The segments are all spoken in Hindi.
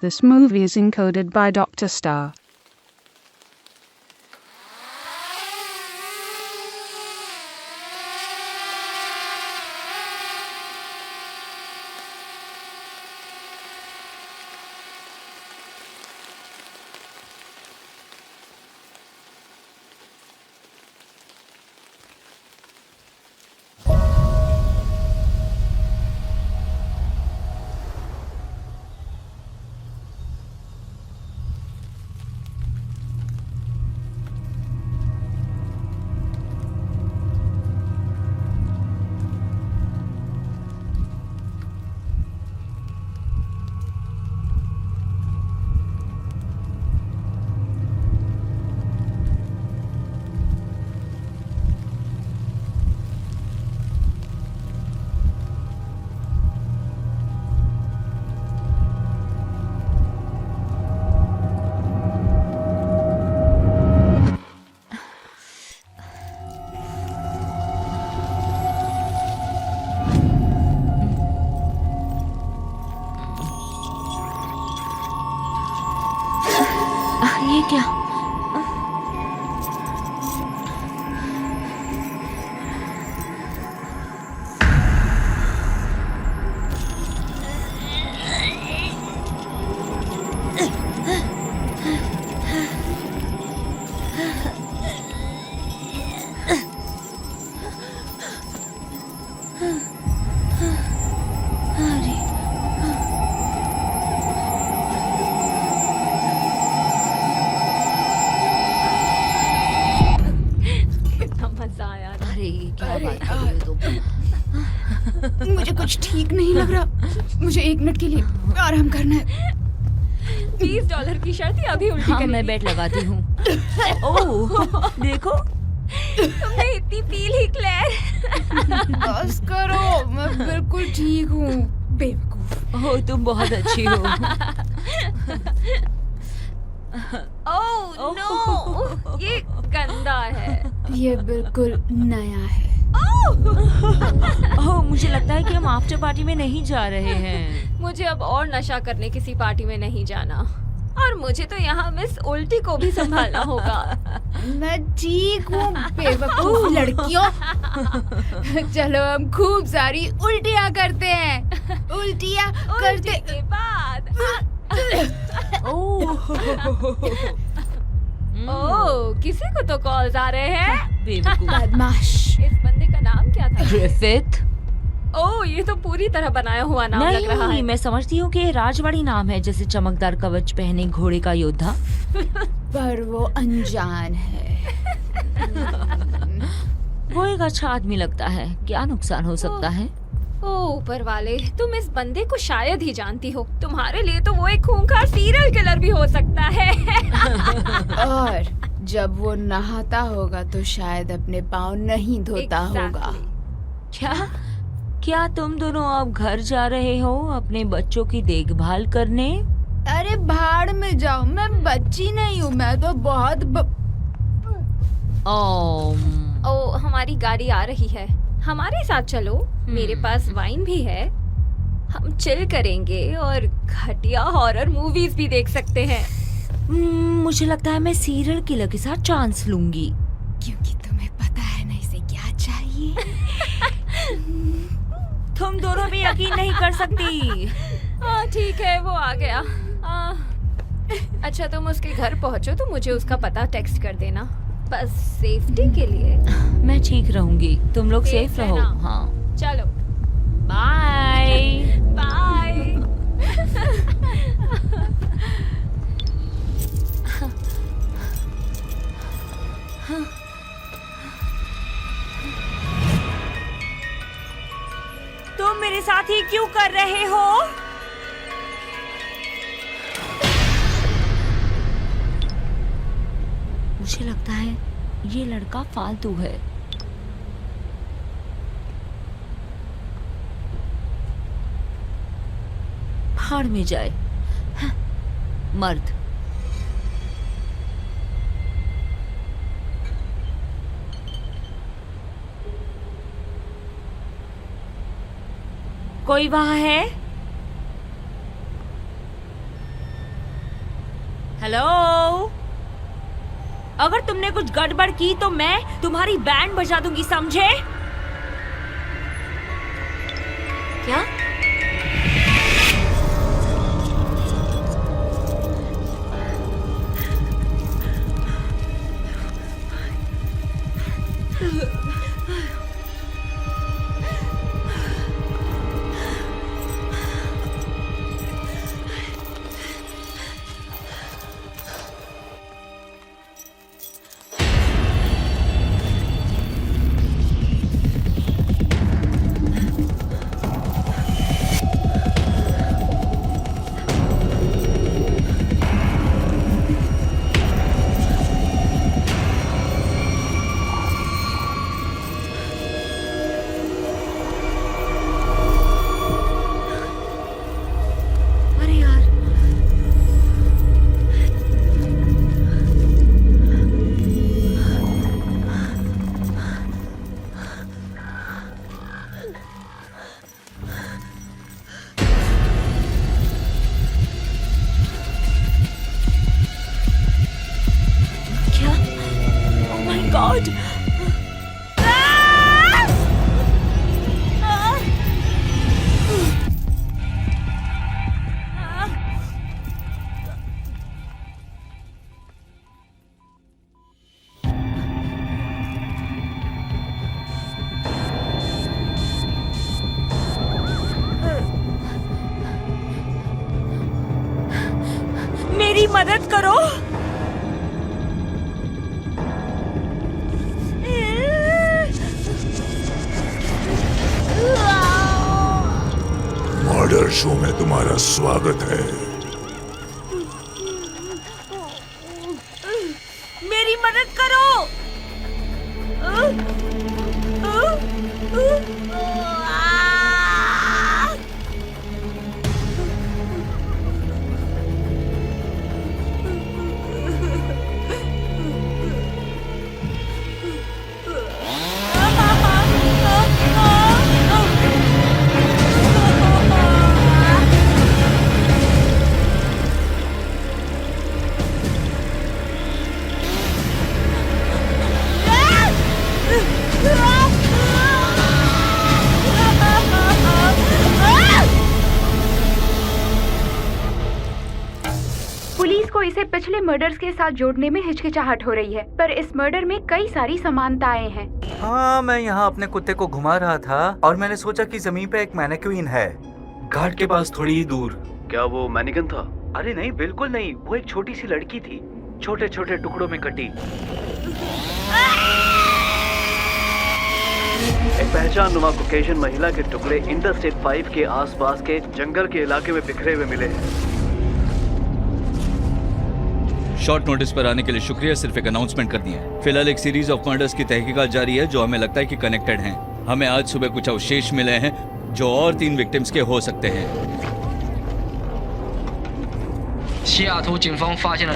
This movie is encoded by Dr. Star. ये क्या? मुझे कुछ ठीक नहीं लग रहा। मुझे 1 मिनट के लिए आराम करना है। $20 की शर्त ही अभी उल्टी करेगी। मैं बेट लगाती हूँ। ओह, देखो तुमने इतनी पी ली क्लेयर। बस करो, मैं बिल्कुल ठीक हूँ। बेवकूफ। हो, तुम बहुत अच्छी हो। ओह नो, ये गंदा है। ये बिल्कुल नया है। ओह, मुझे लगता है कि हम आफ्टर पार्टी में नहीं जा रहे हैं। मुझे अब और नशा करने किसी पार्टी में नहीं जाना, और मुझे तो यहाँ मिस उल्टी को भी संभालना होगा। मैं ठीक हूँ बेवकूफ लड़कियों। चलो हम खूब सारी उल्टियाँ करते हैं। उल्टियाँ करते के बाद। ओह, किसी को तो कॉल्स आ रहे हैं। बेवकूफ। बदमाश। इस बंदे का नाम क्या था? ग्रिफिथ। ओह, ये तो पूरी तरह बनाया हुआ नाम लग रहा है। नहीं, मैं समझती हूँ कि ये राजवाड़ी नाम है, जैसे चमकदार कवच पहने घोड़े का योद्धा। पर वो अनजान है। वो एक अच्छा आदमी लगता है। क्या नुकसान हो सकता है? ओह ऊपर वाले, तुम इस बंदे को शायद ही जानती हो। तुम्हारे लिए तो वो एक खूंखार सीरियल किलर भी हो सकता है। और जब वो नहाता होगा तो शायद अपने पाँव नहीं धोता होगा। क्या तुम दोनों अब घर जा रहे हो अपने बच्चों की देखभाल करने? अरे भाड़ में जाओ, मैं बच्ची नहीं हूँ। मैं तो बहुत ओह, हमारी गाड़ी आ रही है। हमारे साथ चलो, मेरे पास वाइन भी है। हम चिल करेंगे और घटिया हॉरर मूवीज भी देख सकते हैं। मुझे लगता है मैं सीरियल किलर के साथ चांस लूंगी। क्योंकि तुम्हें पता है ना इसे क्या चाहिए। तुम दोनों भी यकीन नहीं कर सकती। ठीक है, वो आ गया। अच्छा, तुम उसके घर पहुंचो तो मुझे उसका पता टेक्स्ट कर देना, बस सेफ्टी के लिए। मैं ठीक रहूंगी, तुम लोग सेफ रहो। हाँ, चलो, बाय बाय। तुम मेरे साथ ही क्यों कर रहे हो? मुझे लगता है ये लड़का फालतू है। भाड़ में जाए। मर्द। कोई वहां है? हेलो, अगर तुमने कुछ गड़बड़ की तो मैं तुम्हारी बैंड बजा दूंगी, समझे? क्या? God! मेरी मदद करो। मर्डर शो में तुम्हारा स्वागत है। मेरी मदद करो। पुलिस को इसे पिछले मर्डर्स के साथ जोड़ने में हिचकिचाहट हो रही है, पर इस मर्डर में कई सारी समानताएं हैं। हाँ, मैं यहाँ अपने कुत्ते को घुमा रहा था और मैंने सोचा कि जमीन पे एक मैनेक्विन है, घाट के पास थोड़ी ही दूर। क्या वो मैनिकन था? अरे नहीं, बिल्कुल नहीं, वो एक छोटी सी लड़की थी, छोटे छोटे टुकड़ों में कटी। एक पहचाननुमा कॉकेशियन महिला के टुकड़े इंटरस्टेट 5 के आसपास के जंगल के इलाके में बिखरे हुए मिले हैं। शॉर्ट नोटिस पर आने के लिए शुक्रिया, सिर्फ एक अनाउंसमेंट कर दिया है। फिलहाल एक सीरीज ऑफ मर्डर्स की तहकीकात जारी है जो हमें लगता है कि कनेक्टेड हैं। हमें आज सुबह कुछ अवशेष मिले हैं जो और 3 विक्टिम्स के हो सकते हैं। 西雅图警方发现了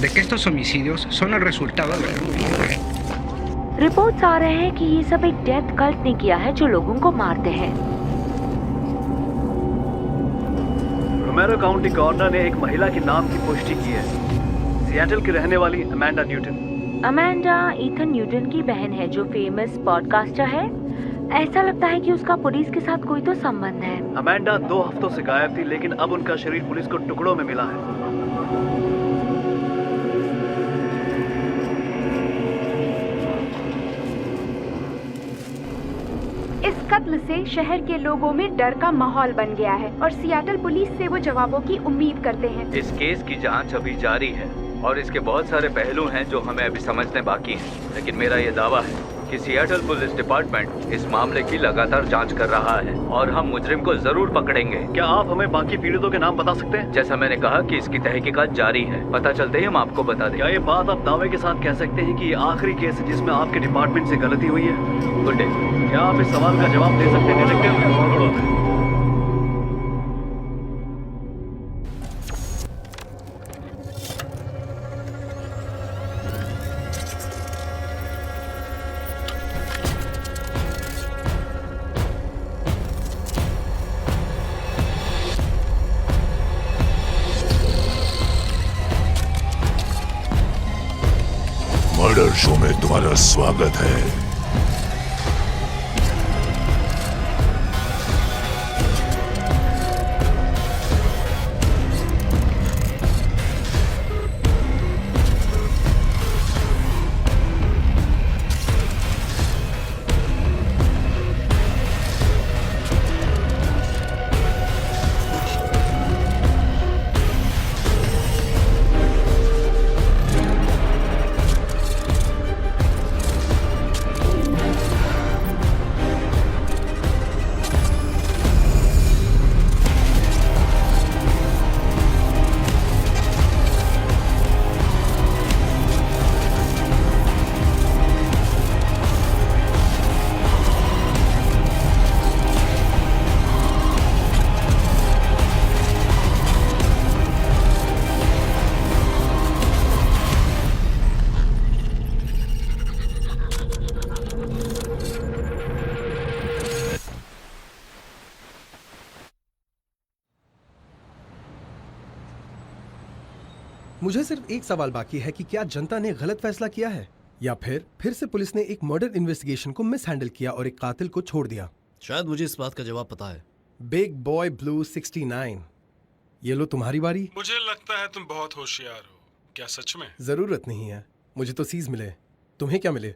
de que estos homicidios son el resultado de reports आ रहे हैं कि ये सब एक डेथ कल्ट ने किया है जो लोगों को मारते हैं। रोमेरो काउंटी गवर्नर ने एक महिला के नाम की पुष्टि की है, सिएटल की रहने वाली Amanda Newton. Amanda Ethan Newton की बहन है जो फेमस पॉडकास्टर है। ऐसा लगता है कि उसका पुलिस के साथ कोई तो संबंध है। अमेंडा 2 हफ्तों से गायब थी, लेकिन अब उनका शरीर पुलिस को टुकड़ों में मिला है। इस कत्ल से शहर के लोगों में डर का माहौल बन गया है और सियाटल पुलिस से वो जवाबों की उम्मीद करते हैं। इस केस की जांच अभी जारी है और इसके बहुत सारे पहलू हैं जो हमें अभी समझने बाकी हैं, लेकिन मेरा ये दावा है कि सियाटल पुलिस डिपार्टमेंट इस मामले की लगातार जांच कर रहा है और हम मुजरिम को जरूर पकड़ेंगे। क्या आप हमें बाकी पीड़ितों के नाम बता सकते हैं? जैसा मैंने कहा कि इसकी तहकीकात जारी है, पता चलते ही हम आपको बता दें। क्या ये बात आप दावे के साथ कह सकते हैं कि ये आखिरी केस है जिसमें आपके डिपार्टमेंट से गलती हुई है? Good day. क्या आप इस सवाल का जवाब दे सकते हैं डिटेक्टिव? थ्रिलर शो में तुम्हारा स्वागत है। मुझे सिर्फ एक सवाल बाकी है कि क्या जनता ने गलत फैसला किया है या फिर से पुलिस ने एक मर्डर इन्वेस्टिगेशन को मिस हैंडल किया और एक कातिल को छोड़ दिया। शायद मुझे इस बात का जवाब पता है। बिग बॉय ब्लू 69, ये लो तुम्हारी बारी। मुझे लगता है तुम बहुत होशियार हो। क्या सच में? जरूरत नहीं है, मुझे तो सीज मिले। तुम्हें क्या मिले?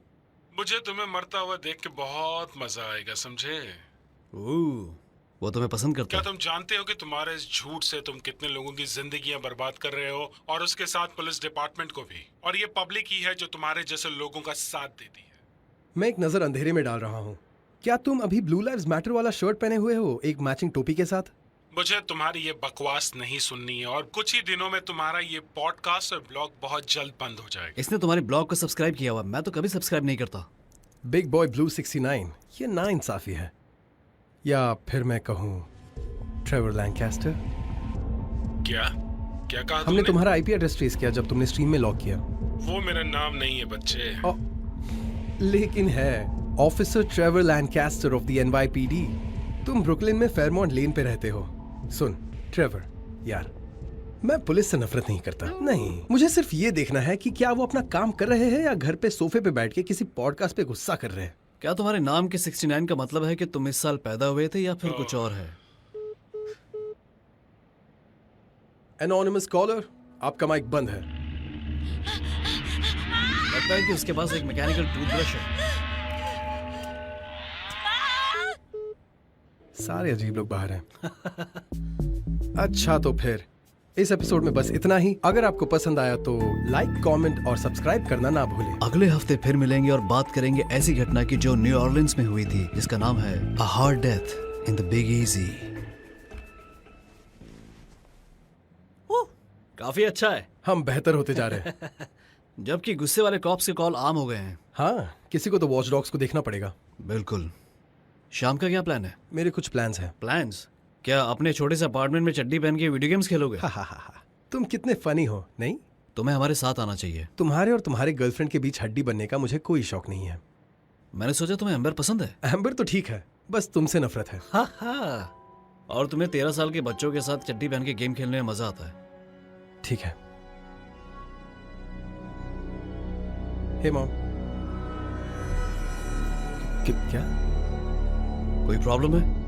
मुझे तुम्हें मरता हुआ देख के बहुत मजा आएगा, समझे? वो तुम्हें पसंद करता क्या तुम जानते हो कि तुम्हारे इस झूठ से तुम कितने लोगों की जिंदगियां बर्बाद कर रहे हो, और उसके साथ पुलिस डिपार्टमेंट को भी। और ये पब्लिक ही है जो तुम्हारे जैसे लोगों का साथ देती है। मैं एक नजर अंधेरे में डाल रहा हूँ। क्या तुम अभी ब्लू लाइव्स मैटर वाला शर्ट पहने हुए हो, एक मैचिंग टोपी के साथ? मुझे तुम्हारी ये बकवास नहीं सुननी है, और कुछ ही दिनों में तुम्हारा ये पॉडकास्ट और ब्लॉग बहुत जल्द बंद हो जाएगा। इसने तुम्हारे ब्लॉग को सब्सक्राइब किया हुआ, मैं तो कभी सब्सक्राइब नहीं करता। बिग बॉय ब्लू 69, ये नाइंसाफी है। या फिर मैं कहूँ ट्रेवर लैंकास्टर। क्या कहा हमने तुम्हारा आईपी एड्रेस ट्रेस किया जब तुमने स्ट्रीम में लॉक किया। वो मेरा नाम नहीं है बच्चे। लेकिन है, officer Trevor Lancaster of the NYPD. तुम ब्रुकलिन में फेयरमॉन्ट लेन पे रहते हो। सुन ट्रेवर यार, मैं पुलिस से नफरत नहीं करता, नहीं। मुझे सिर्फ ये देखना है कि क्या वो अपना काम कर रहे हैं या घर पे सोफे पे बैठ के किसी पॉडकास्ट पे गुस्सा कर रहे हैं। क्या तुम्हारे नाम के 69 का मतलब है कि तुम इस साल पैदा हुए थे या फिर कुछ और है? एनोनिमस कॉलर, आपका माइक बंद है। लगता है कि उसके पास एक मैकेनिकल टूथब्रश है। सारे अजीब लोग बाहर हैं। अच्छा तो फिर इस एपिसोड में बस इतना ही। अगर आपको पसंद आया तो लाइक, कमेंट और सब्सक्राइब करना ना भूलें। अगले हफ्ते फिर मिलेंगे और बात करेंगे ऐसी घटना की जो न्यू ऑर्लिन्स में हुई थी, जिसका नाम है a hard death in the big easy. काफी अच्छा है। हम बेहतर होते जा रहे हैं। जबकि गुस्से वाले कॉप्स के कॉल आम हो गए हैं। हाँ, किसी को तो वॉच डॉग्स को देखना पड़ेगा। बिल्कुल। शाम का क्या प्लान है? मेरे कुछ प्लान्स हैं। प्लान्स? क्या अपने छोटे से अपार्टमेंट में चड्डी पहन के वीडियो गेम्स खेलोगे? तुम कितने फनी हो, नहीं? तुम्हें हमारे साथ आना चाहिए। तुम्हारे और तुम्हारे गर्लफ्रेंड के बीच हड्डी बनने का मुझे कोई शौक नहीं है। मैंने सोचा तुम्हें एम्बर पसंद है। एम्बर तो ठीक है, बस तुमसे नफरत है। और तुम्हें 13 साल के बच्चों के साथ चड्डी पहन के गेम खेलने में मजा आता है। ठीक है। हे मॉम। क्या? कोई प्रॉब्लम है?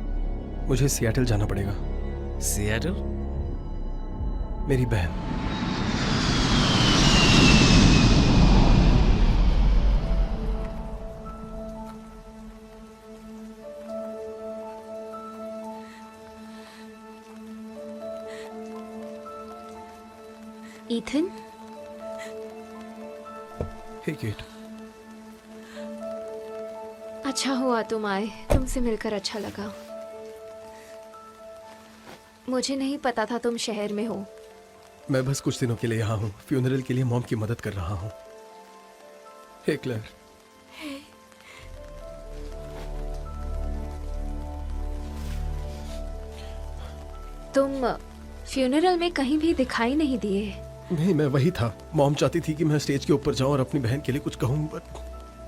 मुझे सिएटल जाना पड़ेगा। सिएटल? मेरी बहन। ईथन? हे केट। अच्छा हुआ तुम आए, तुमसे मिलकर अच्छा लगा। मुझे नहीं पता था तुम शहर में हो। मैं बस कुछ दिनों के लिए यहाँ हूँ। फ्यूनरल के लिए मॉम की मदद कर रहा हूँ। हे क्लेयर। तुम फ्यूनरल में कहीं भी दिखाई नहीं दिए। नहीं, मैं वही था। मॉम चाहती थी कि मैं स्टेज के ऊपर जाऊं और अपनी बहन के लिए कुछ कहूं,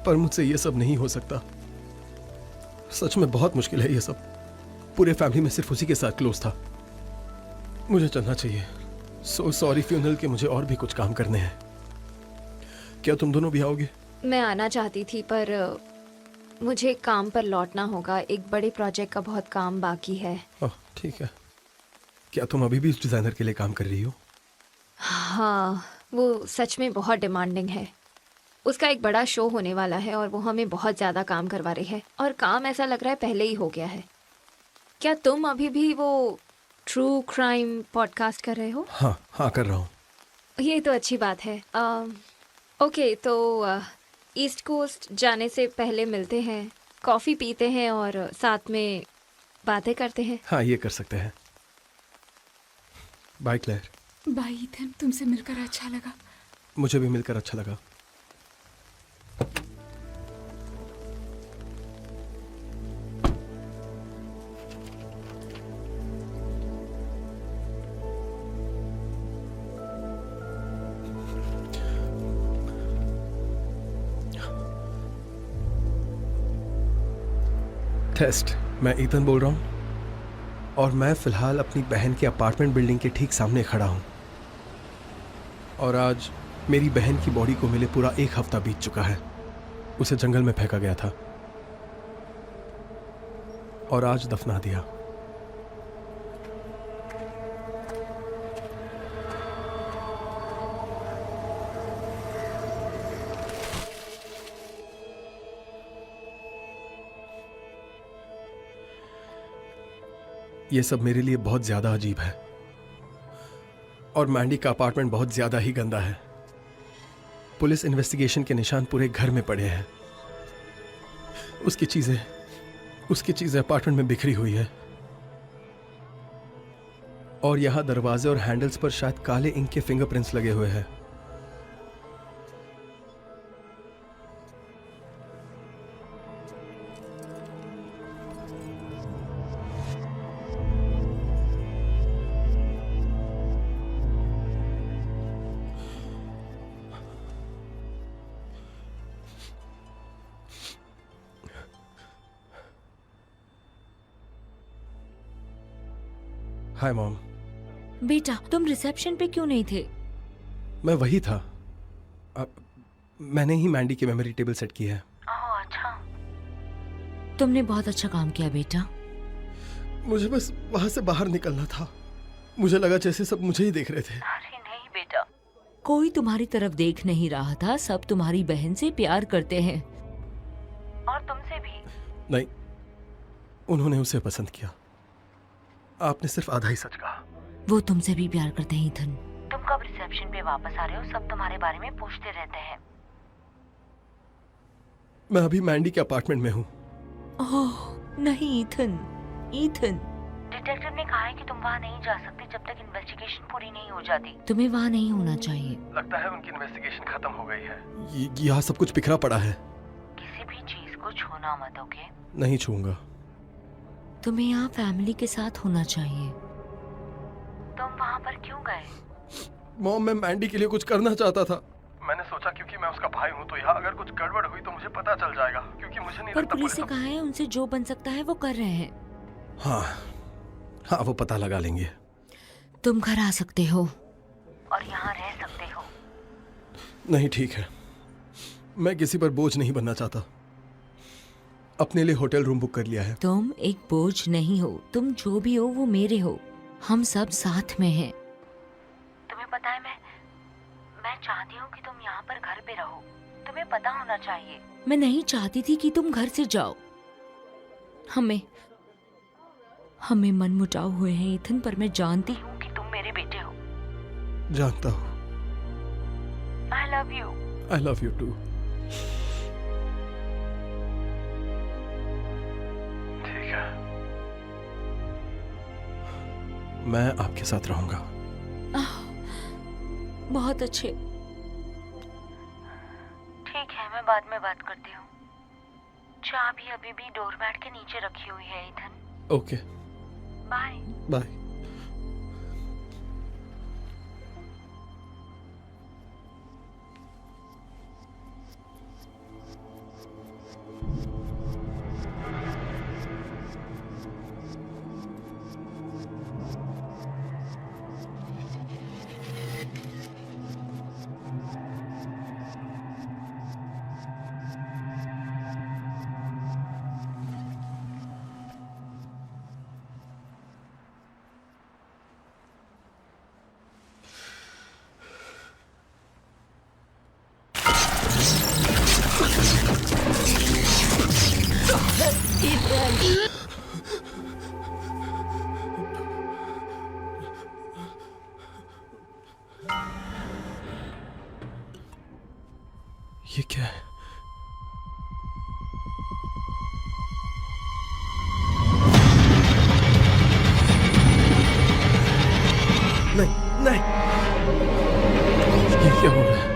पर मुझसे ये सब नहीं हो सकता। सच में बहुत मुश्किल है ये सब। पूरे फैमिली में सिर्फ उसी के साथ क्लोज था। मुझे चलना चाहिए। सो सॉरी फ्यूनरल के मुझे और भी कुछ काम करने हैं। क्या तुम दोनों भी आओगे? मैं आना चाहती थी पर मुझे काम पर लौटना होगा। एक बड़े प्रोजेक्ट का बहुत काम बाकी है। ओह ठीक है। क्या तुम अभी भी उस डिजाइनर के लिए काम कर रही हो? हाँ, वो सच में बहुत डिमांडिंग है। उसका एक बड़ा शो होने वाला है और वो हमें बहुत ज़्यादा काम करवा रही है, और काम ऐसा लग रहा है पहले ही हो गया है। क्या तुम अभी भी वो ट्रू क्राइम पॉडकास्ट कर रहे हो? हाँ हाँ कर रहा हूँ। ये तो अच्छी बात है। ओके, तो ईस्ट कोस्ट जाने से पहले मिलते हैं, कॉफ़ी पीते हैं और साथ में बातें करते हैं। हाँ ये कर सकते हैं। Bye clear. बाय ईथन, तुमसे मिलकर अच्छा लगा। मुझे भी मिलकर अच्छा लगा। टेस्ट, मैं ईथन बोल रहा हूँ और मैं फ़िलहाल अपनी बहन के अपार्टमेंट बिल्डिंग के ठीक सामने खड़ा हूँ। और आज मेरी बहन की बॉडी को मिले पूरा 1 हफ्ता बीत चुका है। उसे जंगल में फेंका गया था और आज दफना दिया। ये सब मेरे लिए बहुत ज्यादा अजीब है और मैंडी का अपार्टमेंट बहुत ज्यादा ही गंदा है। पुलिस इन्वेस्टिगेशन के निशान पूरे घर में पड़े हैं। उसकी चीजें अपार्टमेंट में बिखरी हुई है और यहां दरवाजे और हैंडल्स पर शायद काले इंक के फिंगरप्रिंट्स लगे हुए हैं। Hi mom. बेटा, तुम रिसेप्शन पे क्यों नहीं थे? मैं वही था। मैंने ही मैंडी की मेमोरी टेबल सेट की है। ओह अच्छा। तुमने बहुत अच्छा काम किया बेटा। मुझे बस वहां से बाहर निकलना था। मुझे लगा जैसे सब मुझे ही देख रहे थे। अरे नहीं बेटा, कोई तुम्हारी तरफ देख नहीं रहा था। सब तुम्हारी बहन से प्यार करते हैं और तुमसे भी। नहीं, उन्होंने उसे पसंद किया। आपने सिर्फ आधा ही सच कहा। वो तुमसे भी प्यार करते हैं ईथन। तुम कब रिसेप्शन पे वापस आ रहे हो? सब तुम्हारे बारे में पूछते रहते हैं। मैं अभी मैंडी के अपार्टमेंट में हूँ। ओह नहीं ईथन, ईथन। डिटेक्टिव ने कहा है कि तुम वहाँ नहीं जा सकते जब तक इन्वेस्टिगेशन पूरी नहीं हो जाती। तुम्हें वहाँ नहीं होना चाहिए। लगता है उनकी इन्वेस्टिगेशन खत्म हो गई है। यहाँ सब कुछ बिखरा पड़ा है। किसी भी चीज को छूना मत, ओके? नहीं छूंगा। तुम्हें यहाँ फैमिली के साथ होना चाहिए। तुम वहाँ पर क्यों गए? मॉम, मैं मैंडी के लिए कुछ करना चाहता था। मैंने सोचा क्योंकि मैं उसका भाई हूँ तो यहाँ अगर कुछ गड़बड़ हुई तो मुझे पता चल जाएगा, क्योंकि मुझे नहीं पर लगता पुलिस ने कहा है उनसे जो बन सकता है वो कर रहे हैं। हाँ वो पता लगा लेंगे। तुम घर आ सकते हो और यहाँ रह सकते हो। नहीं ठीक है, मैं किसी पर बोझ नहीं बनना चाहता। अपने लिए होटल रूम बुक कर लिया है। तुम एक बोझ नहीं हो। तुम जो भी हो वो मेरे हो। हम सब साथ में हैं। तुम्हें पता है मैं चाहती हूँ कि तुम यहाँ पर घर पे रहो। तुम्हें पता होना चाहिए। मैं नहीं चाहती थी कि तुम घर से जाओ। हमें मनमुटाव हुए हैं ईथन, पर मैं जानती हूँ कि तुम मेरे बेटे हो। जानता हूँ। I love you. I love you too. ठीक है, मैं आपके साथ रहूंगा। बहुत अच्छे। ठीक है, मैं बाद में बात करती हूँ। चाबी अभी भी डोरमैट के नीचे रखी हुई है Ethan. Okay, bye. Bye. Ethan. ये क्या है? नहीं नहीं, ये क्या हो रहा है?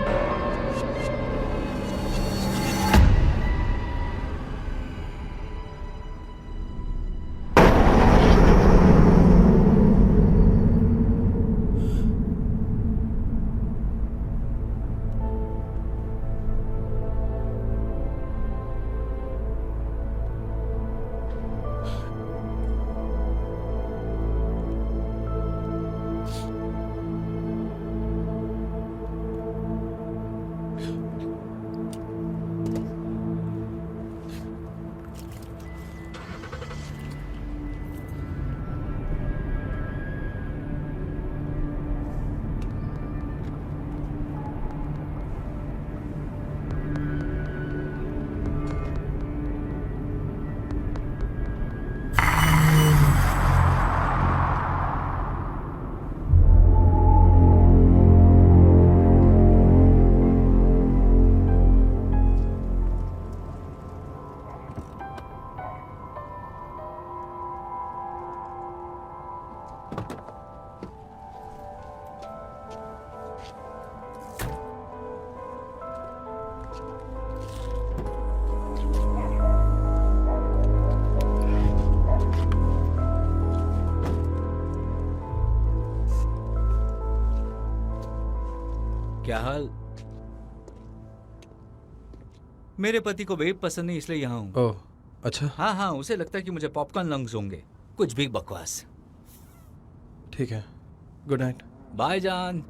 क्या हाल? मेरे पति को वेब पसंद नहीं, इसलिए यहाँ हूँ। ओह अच्छा। हाँ हाँ, उसे लगता है कि मुझे पॉपकॉर्न लंग्स होंगे। कुछ भी बकवास। ठीक है, गुड नाइट। बाय जान।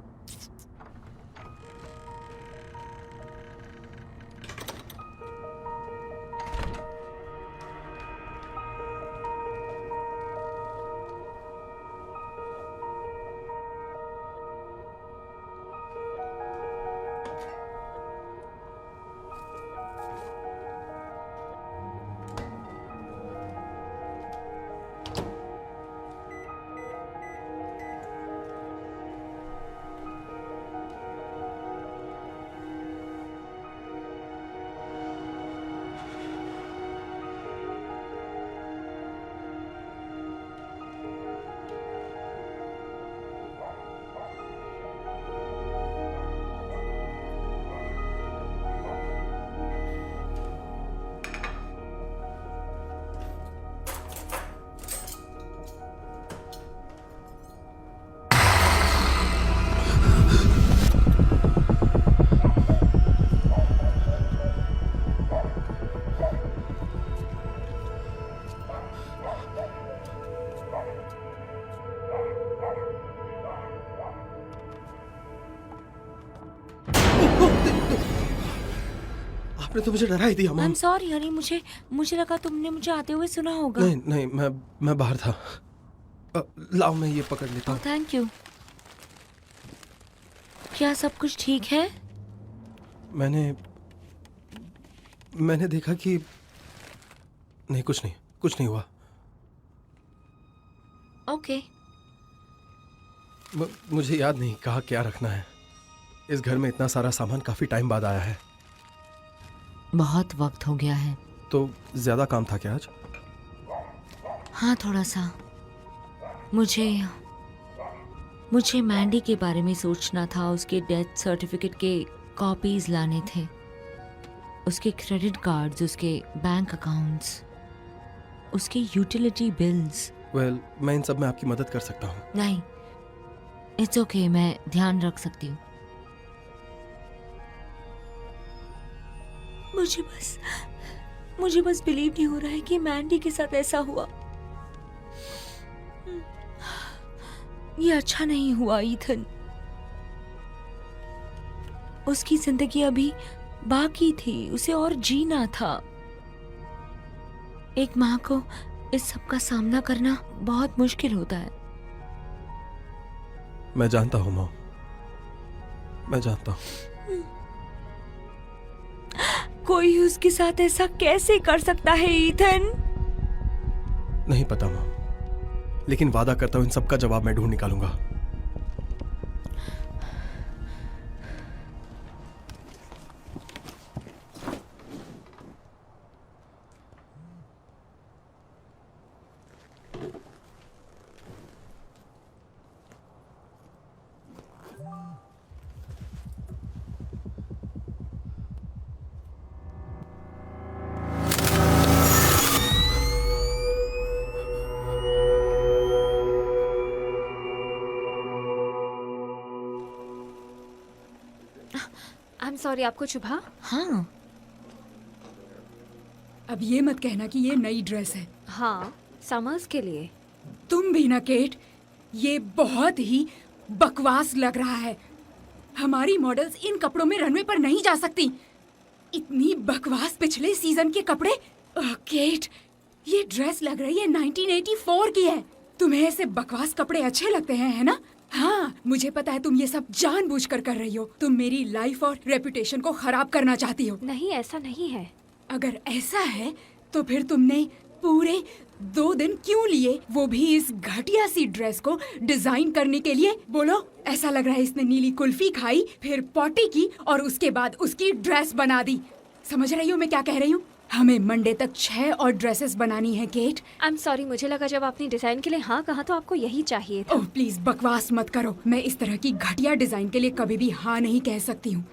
आपने तो मुझे डरा ही दिया, मॉम। सॉरी हनी, मुझे लगा तुमने मुझे आते हुए सुना होगा। नहीं नहीं, मैं बाहर था। लाओ मैं ये पकड़ लेता हूँ। Thank you. क्या सब कुछ ठीक है? मैंने देखा कि नहीं, कुछ नहीं हुआ। ओके। मुझे याद नहीं कहाँ क्या रखना है। इस घर में इतना सारा सामान काफी टाइम बाद आया है। बहुत वक्त हो गया है। तो ज्यादा काम था क्या आज? हाँ, थोड़ा सा। मुझे मैंडी के बारे में सोचना था। उसके डेथ सर्टिफिकेट के कॉपीज लाने थे, उसके क्रेडिट कार्ड्स, उसके बैंक अकाउंट्स, उसके यूटिलिटी बिल्स। वेल, मैं इन सब में आपकी मदद कर सकता हूँ। नहीं, इट्स ओके, मैं ध्यान रख सकती हूँ। मुझे बस बिलीव नहीं हो रहा है कि मैंडी के साथ ऐसा हुआ। ये अच्छा नहीं हुआ ईथन। उसकी जिंदगी अभी बाकी थी, उसे और जीना था। एक माँ को इस सब का सामना करना बहुत मुश्किल होता है। मैं जानता हूँ मॉम, मैं जानता हूँ। कोई उसके साथ ऐसा कैसे कर सकता है ईथन? नहीं पता माँ, लेकिन वादा करता हूँ इन सब का जवाब मैं ढूंढ निकालूंगा। आई एम सॉरी, आपको चुभा? हाँ, अब ये मत कहना कि ये नई ड्रेस है। हाँ, समर्स के लिए। तुम भी ना केट, ये बहुत ही बकवास लग रहा है। हमारी मॉडल्स इन कपड़ों में रनवे पर नहीं जा सकती। इतनी बकवास पिछले सीजन के कपड़े। केट, ये ड्रेस लग रही है 1984 की है। तुम्हें ऐसे बकवास कपड़े अच्छे लगते हैं, है ना? हाँ, मुझे पता है तुम ये सब जानबूझकर कर रही हो। तुम मेरी लाइफ और रेपुटेशन को खराब करना चाहती हो। नहीं, ऐसा नहीं है। अगर ऐसा है तो फिर तुमने पूरे 2 दिन क्यों लिए, वो भी इस घटिया सी ड्रेस को डिजाइन करने के लिए? बोलो, ऐसा लग रहा है इसने नीली कुल्फी खाई, फिर पॉटी की और उसके बाद उसकी ड्रेस बना दी। समझ रही हो मैं क्या कह रही हूँ? हमें मंडे तक 6 और ड्रेसेस बनानी है केट। आई एम सॉरी, मुझे लगा जब आपने डिजाइन के लिए हाँ कहा तो आपको यही चाहिए था। ओह प्लीज बकवास मत करो। मैं इस तरह की घटिया डिजाइन के लिए कभी भी हाँ नहीं कह सकती हूँ।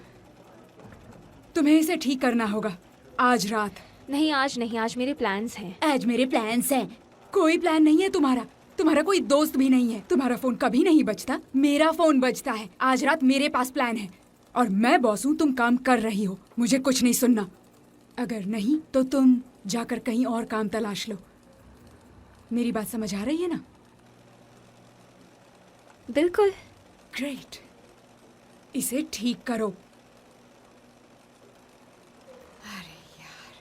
तुम्हें इसे ठीक करना होगा आज रात। नहीं, आज नहीं, आज मेरे प्लान्स हैं। आज मेरे प्लान्स हैं? कोई प्लान नहीं है तुम्हारा। तुम्हारा कोई दोस्त भी नहीं है। तुम्हारा फोन कभी नहीं बजता, मेरा फोन बजता है। आज रात मेरे पास प्लान है और मैं बॉस हूँ। तुम काम कर रही हो, मुझे कुछ नहीं सुनना। अगर नहीं तो तुम जाकर कहीं और काम तलाश लो। मेरी बात समझ आ रही है ना? बिल्कुल। ग्रेट, इसे ठीक करो। अरे यार,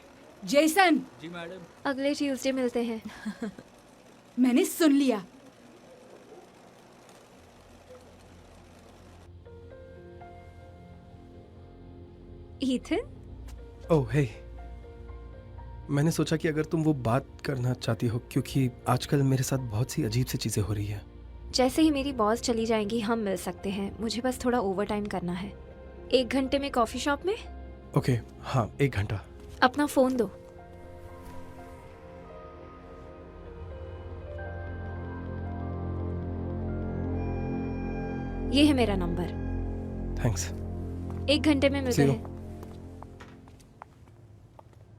जेसन। जी मैडम। अगले ट्यूसडे मिलते हैं। मैंने सुन लिया। ईथन? ओह हे, मैंने सोचा कि अगर तुम वो बात करना चाहती हो, क्योंकि आजकल मेरे साथ बहुत सी अजीब सी चीजें हो रही है। जैसे ही मेरी बॉस चली जाएंगी हम मिल सकते हैं। मुझे बस थोड़ा ओवर टाइम करना है। 1 घंटे में कॉफी शॉप में। ओके, हाँ 1 घंटा। अपना फोन दो। ये है मेरा नंबर। थैंक्स। 1 घंटे में मिलते हैं।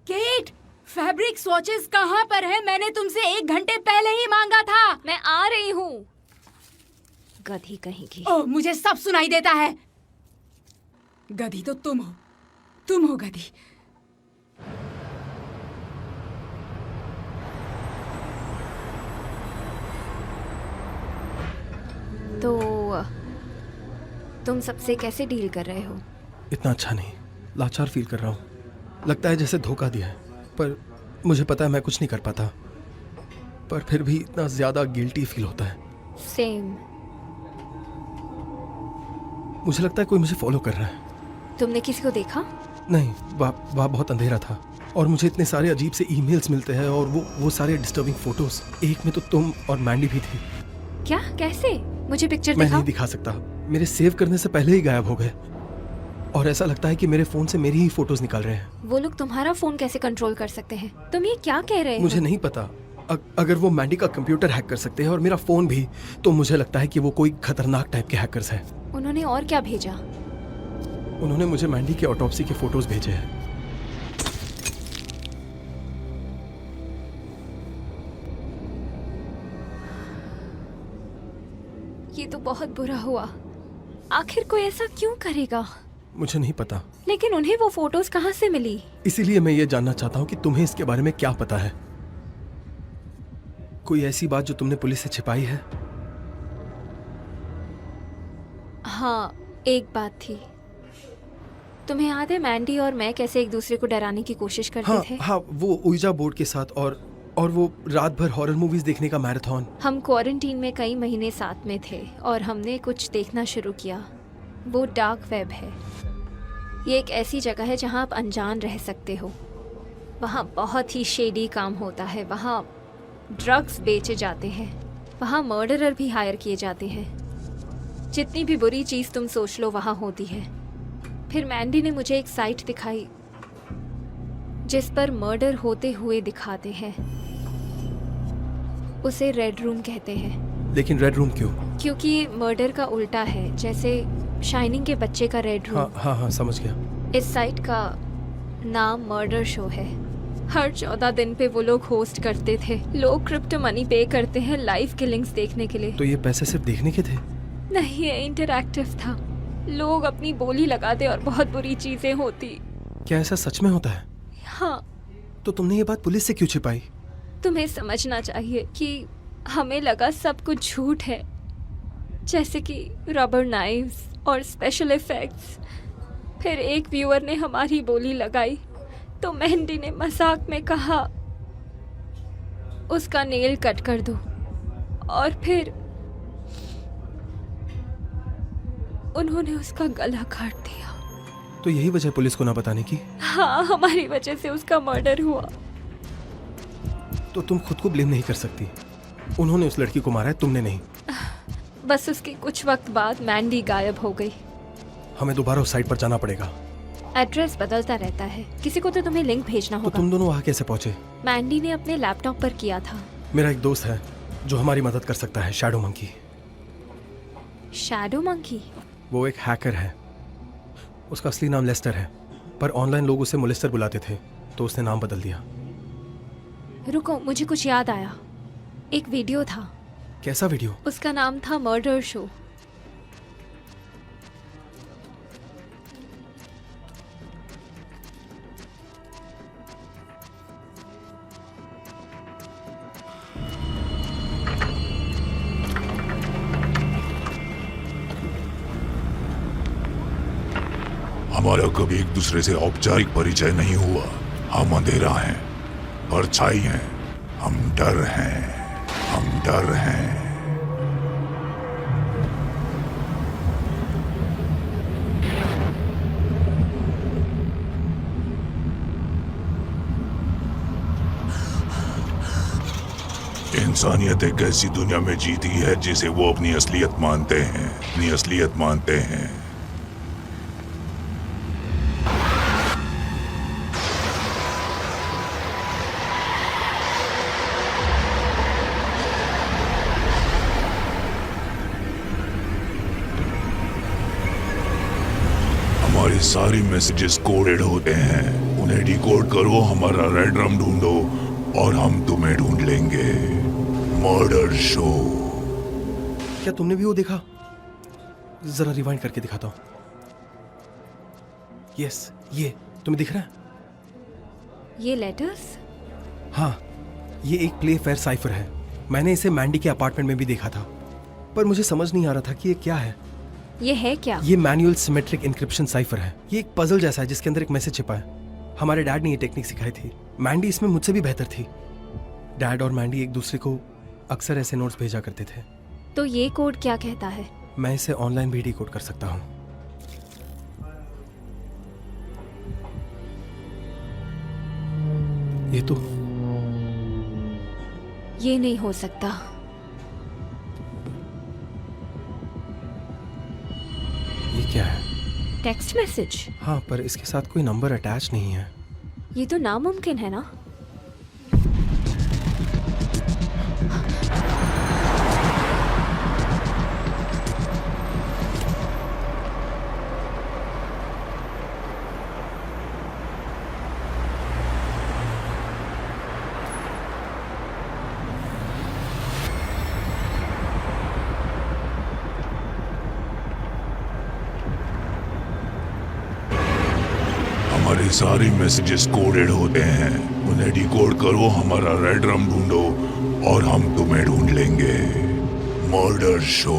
केट, फैब्रिक स्वॉचेस कहाँ पर है? मैंने तुमसे 1 घंटे पहले ही मांगा था। मैं आ रही हूँ। गधी कहीं की। ओह, मुझे सब सुनाई देता है। गधी तो तुम हो गधी। तो तुम सबसे कैसे डील कर रहे हो? इतना अच्छा नहीं, लाचार फील कर रहा हूँ। लगता है जैसे धोखा दिया है, पर मुझे पता है मैं कुछ नहीं कर पाता, पर फिर भी इतना ज्यादा गिल्टी फील होता है। सेम। मुझे लगता है कोई मुझे फॉलो कर रहा है। तुमने किसी को देखा? नहीं, वहाँ बहुत अंधेरा था और मुझे इतने सारे अजीब से ईमेल्स मिलते हैं और वो सारे डिस्टर्बिंग फोटोज। एक में तो तुम और मैंडी भी थी। क्या? कैसे? मुझे पिक्चर मैं दिखाओ। नहीं दिखा सकता, मेरे सेव करने से पहले ही गायब हो गए और ऐसा लगता है कि मेरे फोन से मेरी ही फोटोज निकाल रहे हैं। वो लोग तुम्हारा फोन कैसे कंट्रोल कर सकते हैं? तुम ये क्या कह रहे हो? मुझे नहीं पता। अगर वो मैंडी का कंप्यूटर हैक कर सकते हैं और मेरा फोन भी, तो मुझे लगता है कि वो कोई खतरनाक टाइप के हैकर्स हैं। उन्होंने और क्या भेजा? उन्होंने मुझे मैंडी के ऑटोप्सी के फोटोज भेजे हैं। ये तो बहुत बुरा हुआ। आखिर कोई ऐसा क्यों करेगा? मुझे नहीं पता, लेकिन उन्हें वो फोटोज कहाँ से मिली? इसीलिए मैं ये जानना चाहता हूँ कि तुम्हें इसके बारे में क्या पता है। कोई ऐसी बात जो तुमने पुलिस से छिपाई है? हाँ, एक बात थी। तुम्हें याद है मैंडी और मैं कैसे एक दूसरे को डराने की कोशिश करते थे? हाँ, वो उइजा बोर्ड के साथ और वो रात भर हॉरर मूवीज देखने का मैराथन। हम क्वारंटीन में कई महीने साथ में थे और हमने कुछ देखना शुरू किया। वो डार्क वेब है। ये एक ऐसी जगह है जहाँ आप अनजान रह सकते हो। वहाँ बहुत ही शेडी काम होता है। वहाँ ड्रग्स बेचे जाते हैं, वहाँ मर्डरर भी हायर किए जाते हैं। जितनी भी बुरी चीज़ तुम सोच लो वहाँ होती है। फिर मैंडी ने मुझे एक साइट दिखाई जिस पर मर्डर होते हुए दिखाते हैं। उसे रेड रूम कहते हैं। लेकिन रेड रूम क्यों? क्योंकि ये मर्डर का उल्टा है, जैसे शाइनिंग के बच्चे का रेड रूम। हाँ समझ गया। इस साइट का नाम मर्डर शो है। हर 14 दिन पे वो लोग होस्ट करते थे। लोग क्रिप्टो मनी पे करते हैं लाइव किलिंग्स देखने के लिए। तो ये पैसे सिर्फ देखने के थे? नहीं, ये इंटरैक्टिव था। लोग अपनी बोली लगाते और बहुत बुरी चीजें होती। क्या ऐसा सच में होता है? हाँ। तो तुमने ये बात पुलिस से क्यों छिपाई? तुम्हें समझना चाहिए कि हमें लगा सब कुछ झूठ है, जैसे कि रबर नाइव्स और स्पेशल इफेक्ट्स। फिर एक व्यूअर ने हमारी बोली लगाई तो मेहंदी ने मजाक में कहा उसका नेल कट कर दो, और फिर उन्होंने उसका गला काट दिया। तो यही वजह पुलिस को ना बताने की? हाँ, हमारी वजह से उसका मर्डर हुआ। तो तुम खुद को ब्लेम नहीं कर सकती। उन्होंने उस लड़की को मारा है, तुमने नहीं। बस उसके कुछ वक्त बाद मैंडी गायब हो गई। हमें दोबारा उस साइट पर जाना पड़ेगा। एड्रेस बदलता रहता है, किसी को तो तुम्हें लिंक भेजना होगा। तो तुम दोनों वहाँ कैसे पहुँचे? मैंडी ने अपने लैपटॉप पर किया था। मेरा एक दोस्त है जो हमारी मदद कर सकता है, शैडो मंकी। Shadow monkey? वो एक हैकर है। उसका असली नाम लेस्टर है, पर ऑनलाइन लोग उसे मोलेस्टर बुलाते थे, तो उसने नाम बदल दिया। रुको, मुझे कुछ याद आया। एक वीडियो था। कैसा वीडियो? उसका नाम था मर्डर शो। हमारा कभी एक दूसरे से औपचारिक परिचय नहीं हुआ। हम अंधेरा हैं, परछाई हैं, हम डर हैं, हम डर हैं। इंसानियत एक ऐसी दुनिया में जीती है जिसे वो अपनी असलियत मानते हैं, अपनी असलियत मानते हैं। हमारी सारी मैसेजेस कोडेड होते हैं, उन्हें डिकोड करो, हमारा रेड ड्रम ढूंढो और हम तुम्हें ढूंढ लेंगे। Murder show. क्या तुमने भी वो देखा? जरा रिवाइंड करके दिखाता हूँ। यस, ये तुम्हें दिख रहा है? ये लेटर्स? हाँ, ये एक प्ले फेयर साइफर है। मैंने इसे मैंडी के अपार्टमेंट में भी देखा था, पर मुझे समझ नहीं आ रहा था कि ये क्या है। ये है क्या? ये मैनुअल सिमेट्रिक इंक्रिप्शन साइफर है। ये एक पजल जैसा है जिसके अंदर एक मैसेज छिपा है। हमारे डैड ने ये टेक्निक सिखाई थी। मैंडी इसमें मुझसे भी बेहतर थी। डैड और मैंडी एक दूसरे को अक्सर ऐसे नोट्स भेजा करते थे। तो ये कोड क्या कहता है? मैं इसे ऑनलाइन भी डिकोड कर सकता हूँ। ये नहीं हो सकता। ये क्या है? Text message? हाँ, पर इसके साथ कोई नंबर अटैच नहीं है। ये तो नामुमकिन है ना। हमारे सारे मैसेजेस कोडेड होते हैं, उन्हें डिकोड करो, हमारा रेड ड्रम ढूंढो और हम तुम्हें ढूंढ लेंगे। Murder show.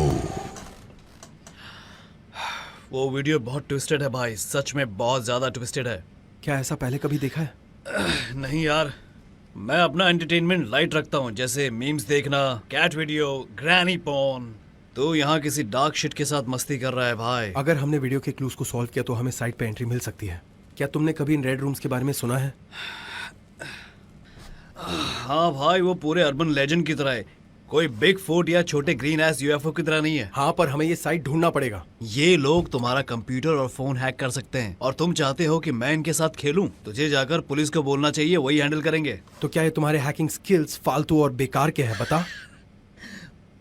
वो वीडियो बहुत ट्विस्टेड है भाई, सच में बहुत ज्यादा ट्विस्टेड है। क्या ऐसा पहले कभी देखा है? नहीं यार, मैं अपना एंटरटेनमेंट लाइट रखता हूँ, जैसे मीम्स देखना, कैट वीडियो, ग्रैनी पोर्न। तो यहाँ किसी डार्क शिट के साथ मस्ती कर रहा है भाई। अगर हमने वीडियो के क्लूज को सॉल्व किया तो हमें साइट पे एंट्री मिल सकती है। क्या तुमने कभी इन रेड रूम्स के बारे में सुना है? हाँ भाई, वो पूरे अर्बन लेजेंड की तरह है, कोई बिग फुट या छोटे ग्रीन एस यूएफओ की तरह नहीं है। हाँ, पर हमें ये साइट ढूंढना पड़ेगा। ये लोग तुम्हारा कंप्यूटर और फोन हैक कर सकते हैं, और तुम चाहते हो कि मैं इनके साथ खेलूं? तुझे जाकर पुलिस को बोलना चाहिए, वही हैंडल करेंगे। तो क्या ये तुम्हारे हैकिंग स्किल्स फालतू और बेकार के हैं, बता?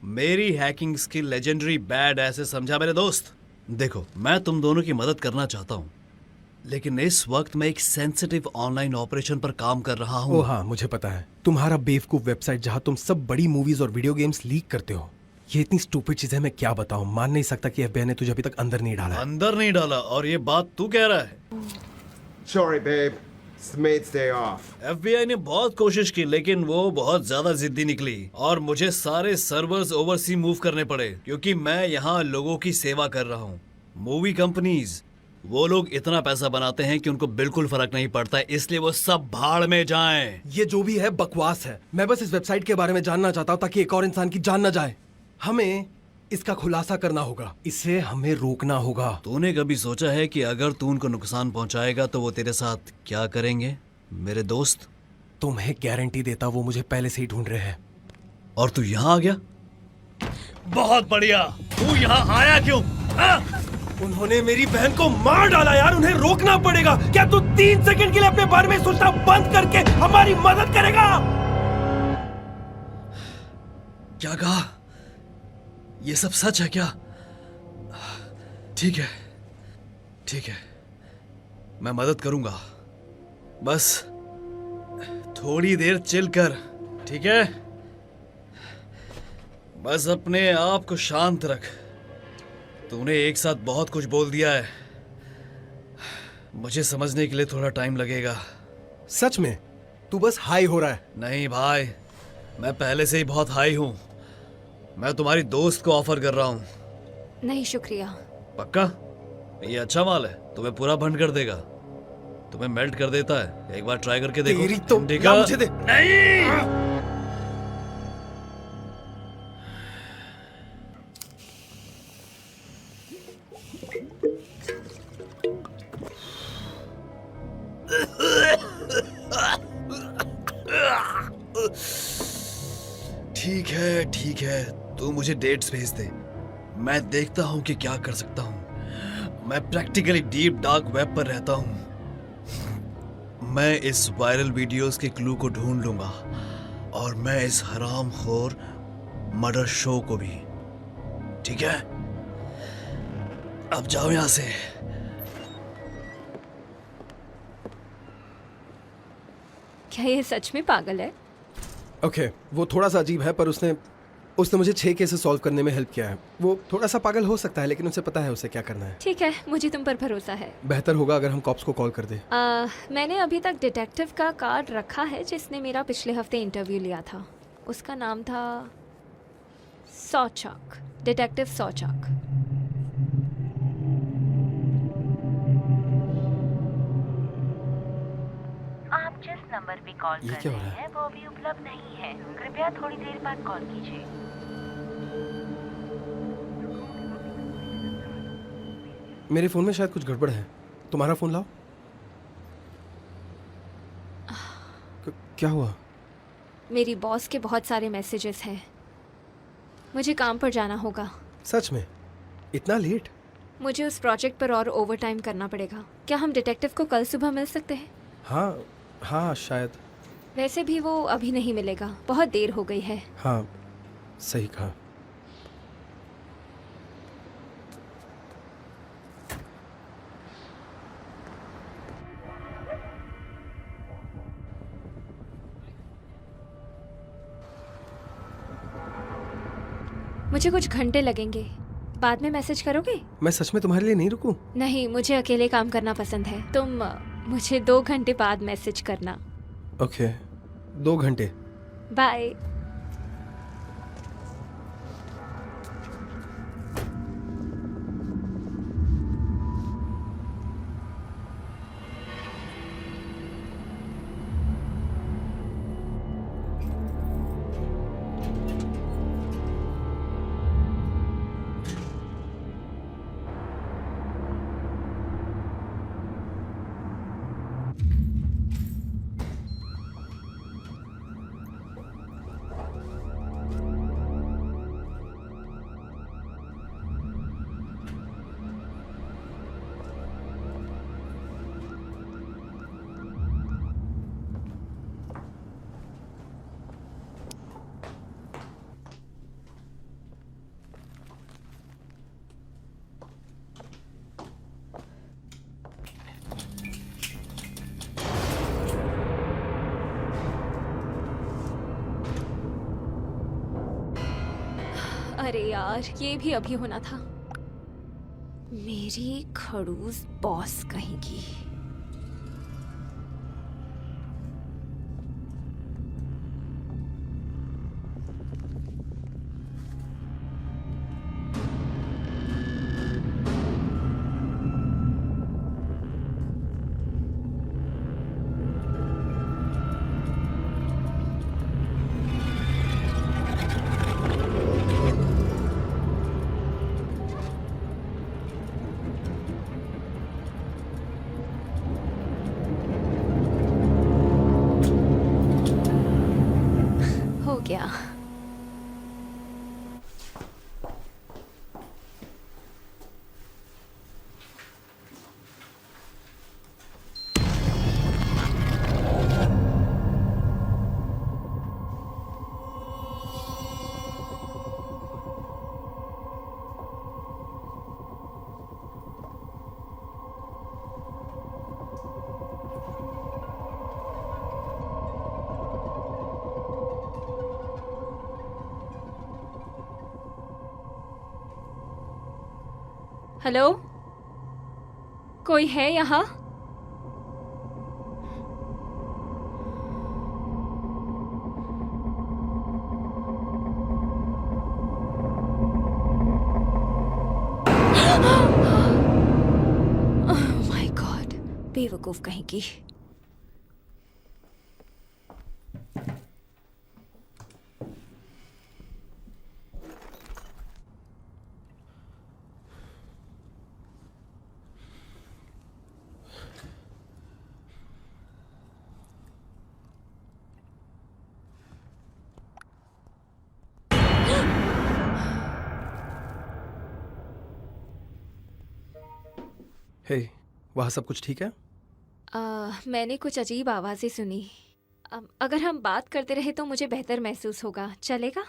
मेरी हैकिंग स्किल लेजेंडरी बैड ऐसे समझा मेरे दोस्त। देखो, मैं तुम दोनों की मदद करना चाहता हूँ, लेकिन इस वक्त मैं एक सेंसिटिव ऑनलाइन ऑपरेशन पर काम कर रहा हूँ। ओ हाँ, मुझे पता है, तुम्हारा बेवकूफ वेबसाइट जहाँ तुम सब बड़ी मूवीज और वीडियो गेम्स लीक करते हो। ये इतनी स्टूपिड चीजें मैं क्या बताऊँ, मान नहीं सकता कि एफबीआई ने तुझे अभी तक अंदर नहीं डाला। अंदर नहीं डाला, और ये बात तू कह रहा है? Sorry, babe. It's the mate's day off. FBI ने बहुत कोशिश की, लेकिन वो बहुत ज्यादा जिद्दी निकली और मुझे सारे सर्वर्स ओवरसी मूव करने पड़े, क्योंकि मैं यहाँ लोगों की सेवा कर रहा हूँ। मूवी कंपनीज, वो लोग इतना पैसा बनाते हैं कि उनको बिल्कुल फर्क नहीं पड़ता है, इसलिए वो सब भाड़ में जाएं। ये जो भी है बकवास है। मैं बस इस वेबसाइट के बारे में जानना चाहता हूँ ताकि एक और इंसान की जान न जाए। हमें इसका खुलासा करना होगा, इसे हमें रोकना होगा। तूने कभी सोचा है कि अगर तू उनको नुकसान पहुंचाएगा तो वो तेरे साथ क्या करेंगे मेरे दोस्त? तुम्हें गारंटी देता वो मुझे पहले से ही ढूंढ रहे हैं। और तू यहाँ आ गया? बहुत बढ़िया। तू यहाँ आया क्यों? उन्होंने मेरी बहन को मार डाला यार, उन्हें रोकना पड़ेगा। क्या तू 3 सेकंड के लिए अपने बारे में सोचना बंद करके हमारी मदद करेगा? क्या कहा? ये सब सच है क्या? ठीक है, ठीक है, मैं मदद करूंगा, बस थोड़ी देर चिल कर, ठीक है? बस अपने आप को शांत रख। तूने एक साथ बहुत कुछ बोल दिया है, मुझे समझने के लिए थोड़ा टाइम लगेगा। सच में? तू बस हाई हो रहा है? नहीं भाई, मैं पहले से ही बहुत हाई हूं। मैं तुम्हारी दोस्त को ऑफर कर रहा हूँ। नहीं शुक्रिया। पक्का? ये अच्छा माल है, तुम्हें पूरा भंड कर देगा, तुम्हें मेल्ट कर देता है। एक बार ट्राई करके देखो। तेरी तो इंडिका, मुझे दे। नहीं। ठीक है, ठीक है, तू मुझे डेट्स भेज दे, मैं देखता हूं कि क्या कर सकता हूं। मैं प्रैक्टिकली डीप डार्क वेब पर रहता हूं। मैं इस वायरल वीडियोस के क्लू को ढूंढ लूंगा, और मैं इस हरामखोर मर्डर शो को भी। ठीक है, अब जाओ यहां से। क्या ये सच में पागल है? ओके, वो थोड़ा सा अजीब है, पर उसने मुझे 6 केसेस सॉल्व करने में हेल्प किया है। वो थोड़ा सा पागल हो सकता है, लेकिन उसे पता है उसे क्या करना है। ठीक है, मुझे तुम पर भरोसा है। बेहतर होगा अगर हम कॉप्स को कॉल कर दें। मैंने अभी तक डिटेक्टिव का कार्ड रखा है जिसने मेरा पिछले हफ्ते इंटरव्यू लिया था। उसका नाम था सौचक, डिटेक्टिव सौचक। आप जिस नंबर पे कॉल ये कर क्या हो रहे रहा है? हैं वो अभी उपलब्ध नहीं है, कृपया थोड़ी देर बाद कॉल कीजिए। मेरे फोन में शायद कुछ गड़बड़ है, तुम्हारा फोन लाओ। क्या हुआ? मेरी बॉस के बहुत सारे मैसेजेस हैं, मुझे काम पर जाना होगा। सच में? इतना लेट? मुझे उस प्रोजेक्ट पर और ओवर टाइम करना पड़ेगा। क्या हम डिटेक्टिव को कल सुबह मिल सकते हैं? हाँ हाँ, शायद। वैसे भी वो अभी नहीं मिलेगा, बहुत देर हो गई है। हाँ, सही कहा। मुझे कुछ घंटे लगेंगे, बाद में मैसेज करोगे? मैं सच में तुम्हारे लिए नहीं रुकूं? नहीं, मुझे अकेले काम करना पसंद है। तुम मुझे 2 घंटे बाद मैसेज करना। ओके, 2 घंटे। बाय। अरे यार, ये भी अभी होना था। मेरी खड़ूस बॉस कहेगी। हो गया। हेलो, कोई है यहाँ? ओह माय गॉड, बेवकूफ कहीं की। हे, वहाँ सब कुछ ठीक है? मैंने कुछ अजीब आवाज़ें सुनी। अगर हम बात करते रहे तो मुझे बेहतर महसूस होगा। चलेगा?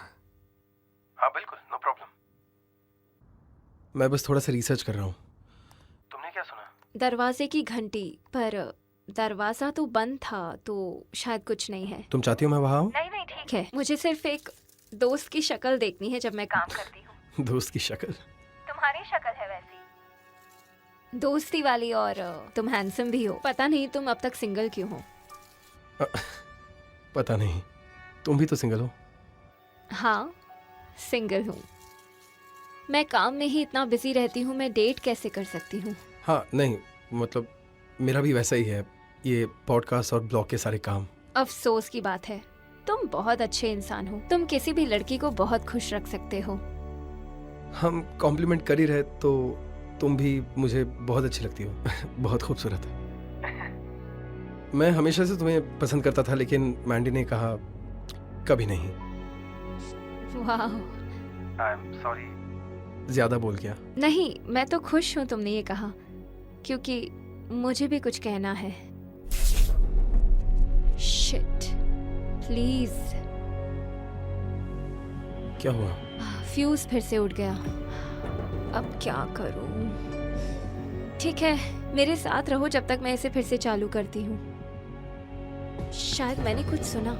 हाँ बिल्कुल, नो प्रॉब्लम। मैं बस थोड़ा सा रिसर्च कर रहा हूँ। तुमने क्या सुना? दरवाजे की घंटी, पर दरवाज़ा तो बंद था, तो शायद कुछ नहीं है। तुम चाहती हो मैं वहाँ आऊँ? नहीं ठीक है। मुझे सिर्फ एक दोस्त की शक्ल देखनी है जब मैं काम करती हूँ। दोस्त की शक्ल? तुम्हारी शक्ल है वैसी, दोस्ती वाली, और तुम हैंडसम भी हो। पता नहीं तुम अब तक सिंगल क्यों हो? पता नहीं, तुम भी तो सिंगल हो। हाँ, सिंगल हूँ। मैं काम में ही इतना बिजी रहती हूँ, मैं डेट कैसे कर सकती हूँ? हाँ नहीं, मतलब मेरा भी वैसा ही है, ये पॉडकास्ट और ब्लॉग के सारे काम। अफसोस की बात है, तुम बहुत अच्छे इंसान हो। तुम किसी भी लड़की को बहुत खुश रख सकते हो। हम कॉम्प्लीमेंट कर ही रहे तो तुम भी मुझे बहुत अच्छी लगती हो। बहुत खूबसूरत। मैं हमेशा से तुम्हें पसंद करता था, लेकिन मैंडी ने कहा कभी नहीं। वाह, आई एम सॉरी, ज्यादा बोल गया। नहीं, मैं तो खुश हूँ तुमने ये कहा, क्योंकि मुझे भी कुछ कहना है। Shit, please. क्या हुआ? फ्यूज फिर से उड़ गया। अब क्या करूं? ठीक है, मेरे साथ रहो जब तक मैं इसे फिर से चालू करती हूँ। शायद मैंने कुछ सुना।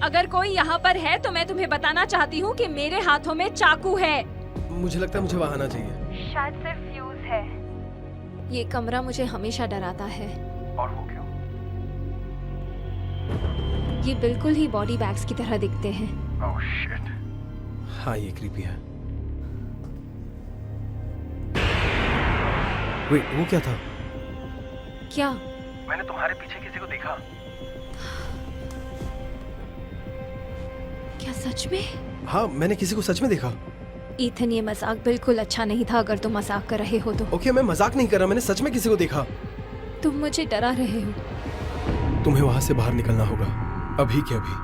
अगर कोई यहाँ पर है तो मैं तुम्हें बताना चाहती हूँ कि मेरे हाथों में चाकू है। मुझे लगता है मुझे वहाँ आना चाहिए। शायद सिर्फ फ्यूज है। ये कमरा मुझे हमेशा डराता है। और वो क्यों? ये बिल्कुल ही बॉडी बैग्स की तरह दिखते हैं। Oh shit. हाँ, ये क्रीपी है। वेट, वो क्या था? क्या? मैंने तुम्हारे पीछे किसी को देखा। क्या सच में? हाँ, मैंने किसी को सच में देखा। ईथन, ये मजाक बिल्कुल अच्छा नहीं था। अगर तुम मजाक कर रहे हो तो। ओके, मैं मजाक नहीं कर रहा, मैंने सच में किसी को देखा। तुम मुझे डरा रहे हो। तुम्हें वहां से बाहर निकलना होगा, अभी के अभी।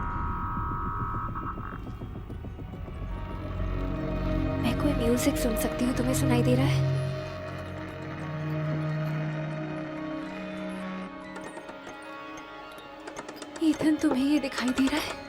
मैं कोई म्यूजिक सुन सकती हूँ, तुम्हें सुनाई दे रहा है? ईथन, तुम्हें ये दिखाई दे रहा है?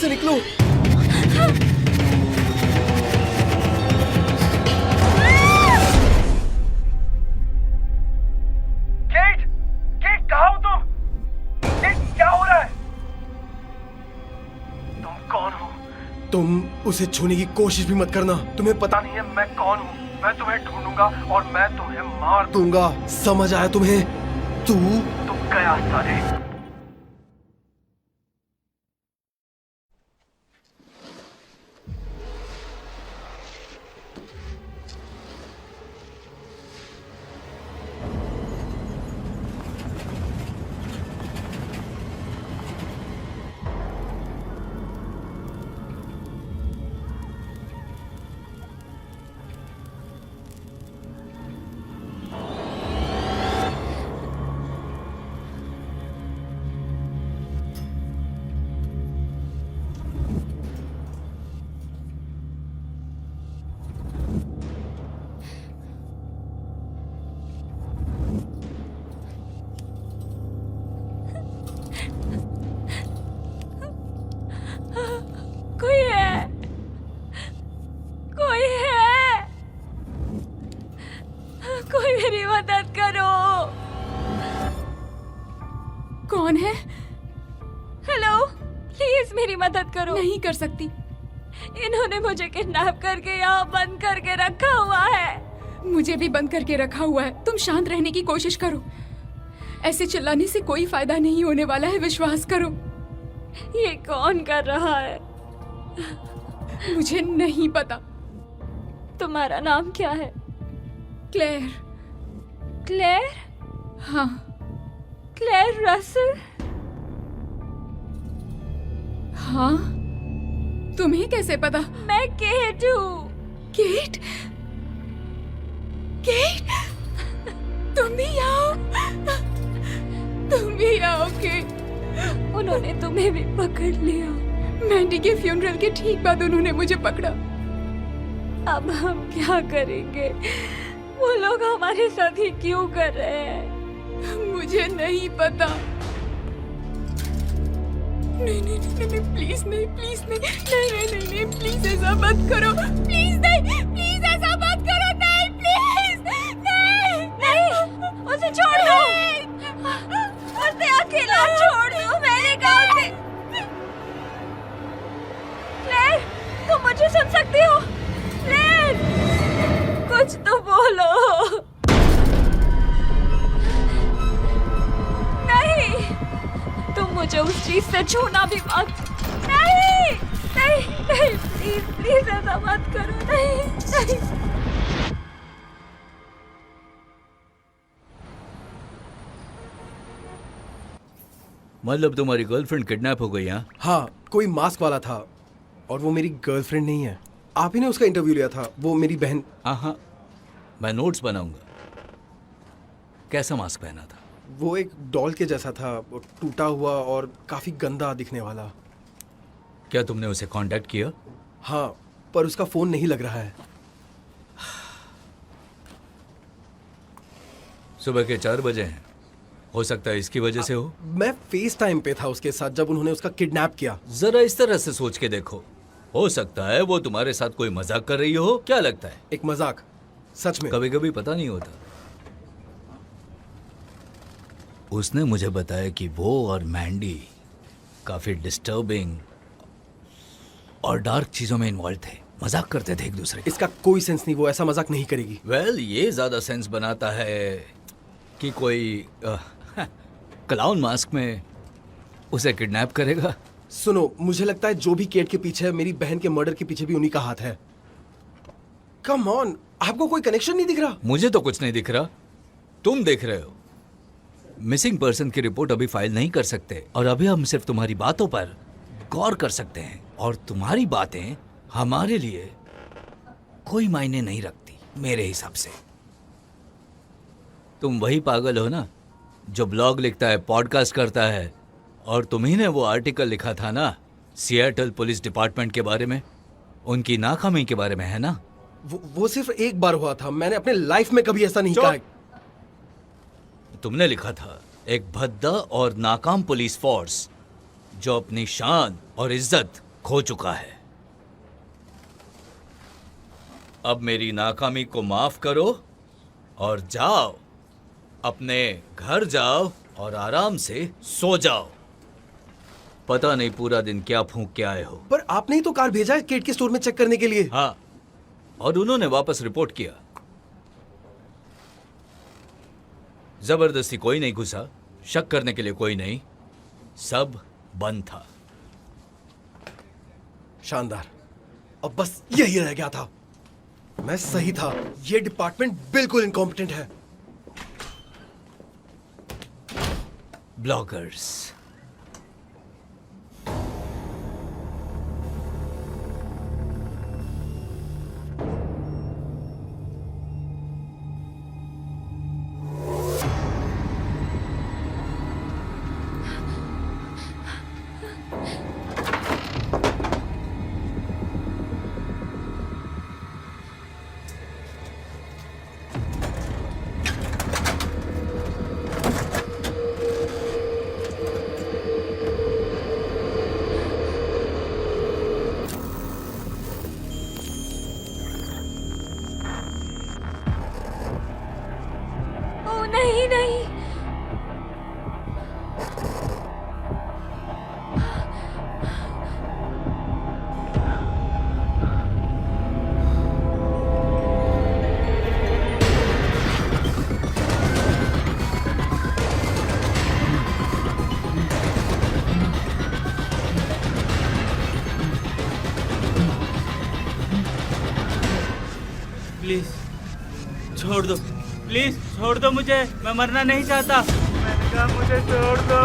से निकलो। केट, केट कहाँ हो तुम? केट क्या हो रहा है? तुम कौन हो? तुम उसे छूने की कोशिश भी मत करना। तुम्हें पता नहीं है मैं कौन हूँ। मैं तुम्हें ढूंढूंगा और मैं तुम्हें मार दूंगा। समझ आया तुम्हें? तुम गया साले। कोई है, कोई है, कोई मेरी मदद करो। कौन है? हेलो, प्लीज मेरी मदद करो। नहीं कर सकती। इन्होंने मुझे किडनैप करके यहाँ बंद करके रखा हुआ है। मुझे भी बंद करके रखा हुआ है। तुम शांत रहने की कोशिश करो। ऐसे चिल्लाने से कोई फायदा नहीं होने वाला है, विश्वास करो। ये कौन कर रहा है? मुझे नहीं पता। तुम्हारा नाम क्या है? क्लेयर। क्लेयर? हाँ। Claire Russell? हाँ। तुम्हें कैसे पता? मैं केट हूँ। केट? केट? तुम भी आओ। तुम भी आओ केट। उन्होंने तुम्हें भी पकड़ लिया। मैंडी के फ्यूनरल के ठीक बाद उन्होंने मुझे पकड़ा। अब हम क्या करेंगे? वो लोग हमारे साथ ही क्यों कर रहे हैं? मुझे नहीं पता। नहीं नहीं नहीं नहीं, प्लीज नहीं, प्लीज नहीं, नहीं नहीं नहीं नहीं, प्लीज ऐसा मत करो। प्लीज नहीं, प्लीज ऐसा मत करो। नहीं प्लीज नहीं नहीं, उसे छोड़ दो। उसे अकेला छोड़ दो। मैंने कहा उसे। क्लेयर, तुम मुझे सुन सकती हो? क्लेयर, कुछ तो बोलो। नहीं, तुम मुझे उस चीज से छूना भी मत। नहीं नहीं नहीं, प्लीज प्लीज ऐसा मत करो। नहीं नहीं। मतलब तुम्हारी गर्लफ्रेंड किडनैप हो गई? हाँ, कोई मास्क वाला था और वो मेरी गर्लफ्रेंड नहीं है। आप ही ने उसका इंटरव्यू लिया था। वो मेरी बहन। हाँ, मैं नोट्स बनाऊंगा। कैसा मास्क पहना था? वो एक डॉल के जैसा था, वो टूटा हुआ और काफी गंदा दिखने वाला। क्या तुमने उसे कांटेक्ट किया? हाँ, पर उसका फोन नहीं लग रहा है। सुबह के 4 बजे हैं। हो सकता है इसकी वजह से हो। मैं फेस टाइम पे था उसके साथ जब उन्होंने उसका किडनैप किया। जरा इस तरह से सोच के देखो। हो सकता है वो तुम्हारे साथ कोई मजाक कर रही हो। क्या लगता है? एक मजाक? सच में? कभी कभी पता नहीं होता। उसने मुझे बताया कि वो और मैंडी काफी डिस्टर्बिंग और डार्क चीजों में इन्वॉल्व थे। मजाक करते थे एक दूसरे का। इसका कोई सेंस नहीं। वो ऐसा मजाक नहीं करेगी। वेल, ये ज्यादा सेंस बनाता है कि कोई क्लाउन मास्क में उसे किडनैप करेगा। सुनो, मुझे लगता है जो भी केट के पीछे है, मेरी बहन के मर्डर के पीछे भी उन्हीं का हाथ है। कम ऑन, आपको कोई कनेक्शन नहीं दिख रहा? मुझे तो कुछ नहीं दिख रहा। तुम देख रहे हो। मिसिंग पर्सन की रिपोर्ट अभी फाइल नहीं कर सकते और अभी हम सिर्फ तुम्हारी बातों पर गौर कर सकते हैं और तुम्हारी बातें हमारे लिए कोई मायने नहीं रखती मेरे हिसाब से। तुम वही पागल हो ना जो ब्लॉग लिखता है, पॉडकास्ट करता है, और तुम्ही ने वो आर्टिकल लिखा था ना सिएटल पुलिस डिपार्टमेंट के बारे में, उनकी नाकामी के बारे में, है ना? वो सिर्फ एक बार हुआ था। मैंने अपने लाइफ में कभी ऐसा नहीं कहा। तुमने लिखा था एक भद्दा और नाकाम पुलिस फोर्स जो अपनी शान और इज्जत खो चुका है। अब मेरी नाकामी को माफ करो और जाओ, अपने घर जाओ और आराम से सो जाओ। पता नहीं पूरा दिन क्या फूंक के आए हो। पर आपने ही तो कार भेजा है केट के स्टोर में चेक करने के लिए। हाँ, और उन्होंने वापस रिपोर्ट किया। जबरदस्ती कोई नहीं घुसा, शक करने के लिए कोई नहीं, सब बंद था। शानदार। अब बस यही रह गया था। मैं सही था, ये डिपार्टमेंट बिल्कुल इनकॉम्पिटेंट है। ब्लॉगर्स। नहीं नहीं, प्लीज छोड़ दो, प्लीज छोड़ दो मुझे, मैं मरना नहीं चाहता। मैंने कहा मुझे छोड़ दो।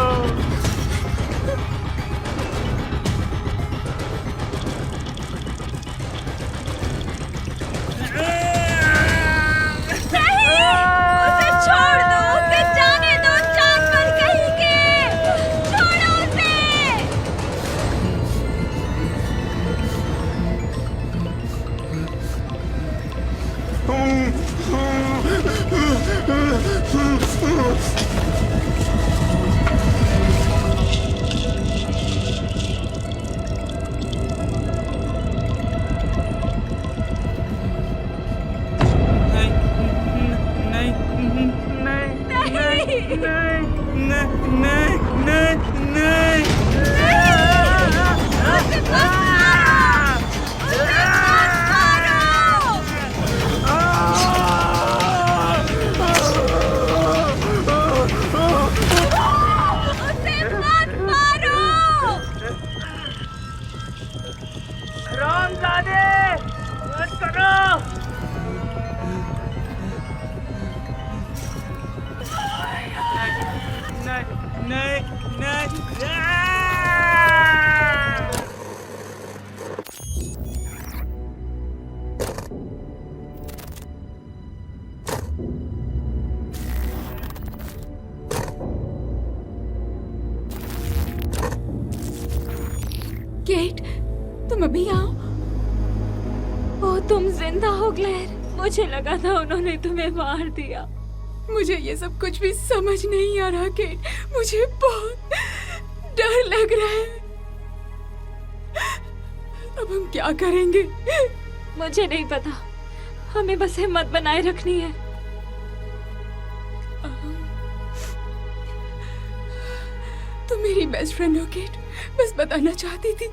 उसे छोड़ दो, उसे जाने दो, जानवर कहीं के, छोड़ो उसे। केट, तुम अभी आओ। ओ, तुम जिंदा हो ग्लेर। मुझे लगा था उन्होंने तुम्हें मार दिया। मुझे ये सब कुछ भी समझ नहीं आ रहा केट। मुझे बहुत डर लग रहा है। अब हम क्या करेंगे? मुझे नहीं पता, हमें बस हिम्मत बनाए रखनी है। तुम मेरी बेस्ट फ्रेंड हो केट, बस बताना चाहती थी।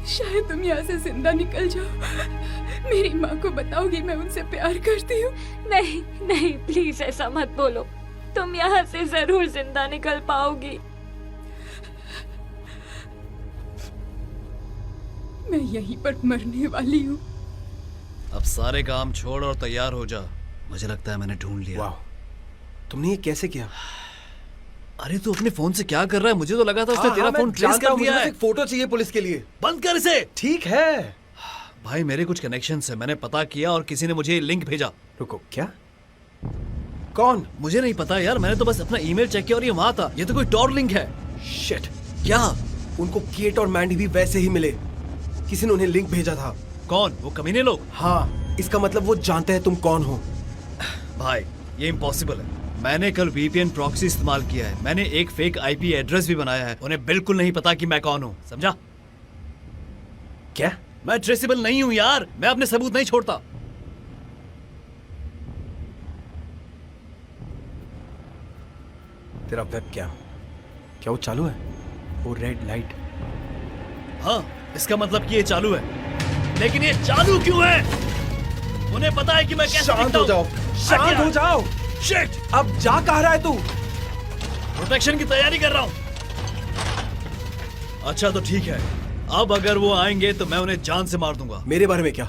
शायद तुम यहाँ से जिंदा निकल जाओ। मेरी माँ को बताओगी मैं उनसे प्यार करती हूँ। नहीं नहीं, प्लीज ऐसा मत बोलो। तुम यहाँ से जरूर जिंदा निकल पाओगी। मैं यहीं पर मरने वाली हूँ। अब सारे काम छोड़ और तैयार हो जा। मुझे लगता है मैंने ढूंढ लिया। वाह, तुमने ये कैसे किया? अरे तू अपने फोन से क्या कर रहा है? मुझे तो लगा था उसने तेरा फोन ट्रेस कर दिया है। एक फोटो चाहिए पुलिस के लिए। बंद कर इसे। ठीक है भाई, मेरे कुछ कनेक्शन है, मैंने पता किया और किसी ने मुझे लिंक भेजा। रुको, क्या? कौन? मुझे नहीं पता यार, मैंने तो बस अपना ईमेल चेक किया और ये वहां था। ये तो कोई टॉर लिंक है। शिट। क्या? उनको केट और मैंडी भी वैसे ही मिले। किसी ने उन्हें लिंक भेजा था। कौन? वो कमीने लोग? हाँ, इसका मतलब वो जानते हैं तुम कौन हो। भाई ये इम्पॉसिबल है। मैंने कल VPN प्रॉक्सी इस्तेमाल किया है। मैंने एक फेक IP एड्रेस भी बनाया है। उन्हें बिल्कुल नहीं पता कि मैं कौन हूँ, समझा? क्या? मैं ट्रेसेबल नहीं हूँ यार, मैं अपने सबूत नहीं छोड़ता। तेरा वेब क्या वो चालू है? वो रेड लाइट? हाँ, इसका मतलब कि ये चालू है। लेकिन ये चालू क्यों है? उन्हें पता है कि मैं कैसे शांत हो जाओ, शांत हो जाओ। शिट! अब जा कहाँ रहा है तू? प्रोटेक्शन की तैयारी कर रहा हूँ। अच्छा तो ठीक है, अब अगर वो आएंगे तो मैं उन्हें जान से मार दूंगा। मेरे बारे में क्या?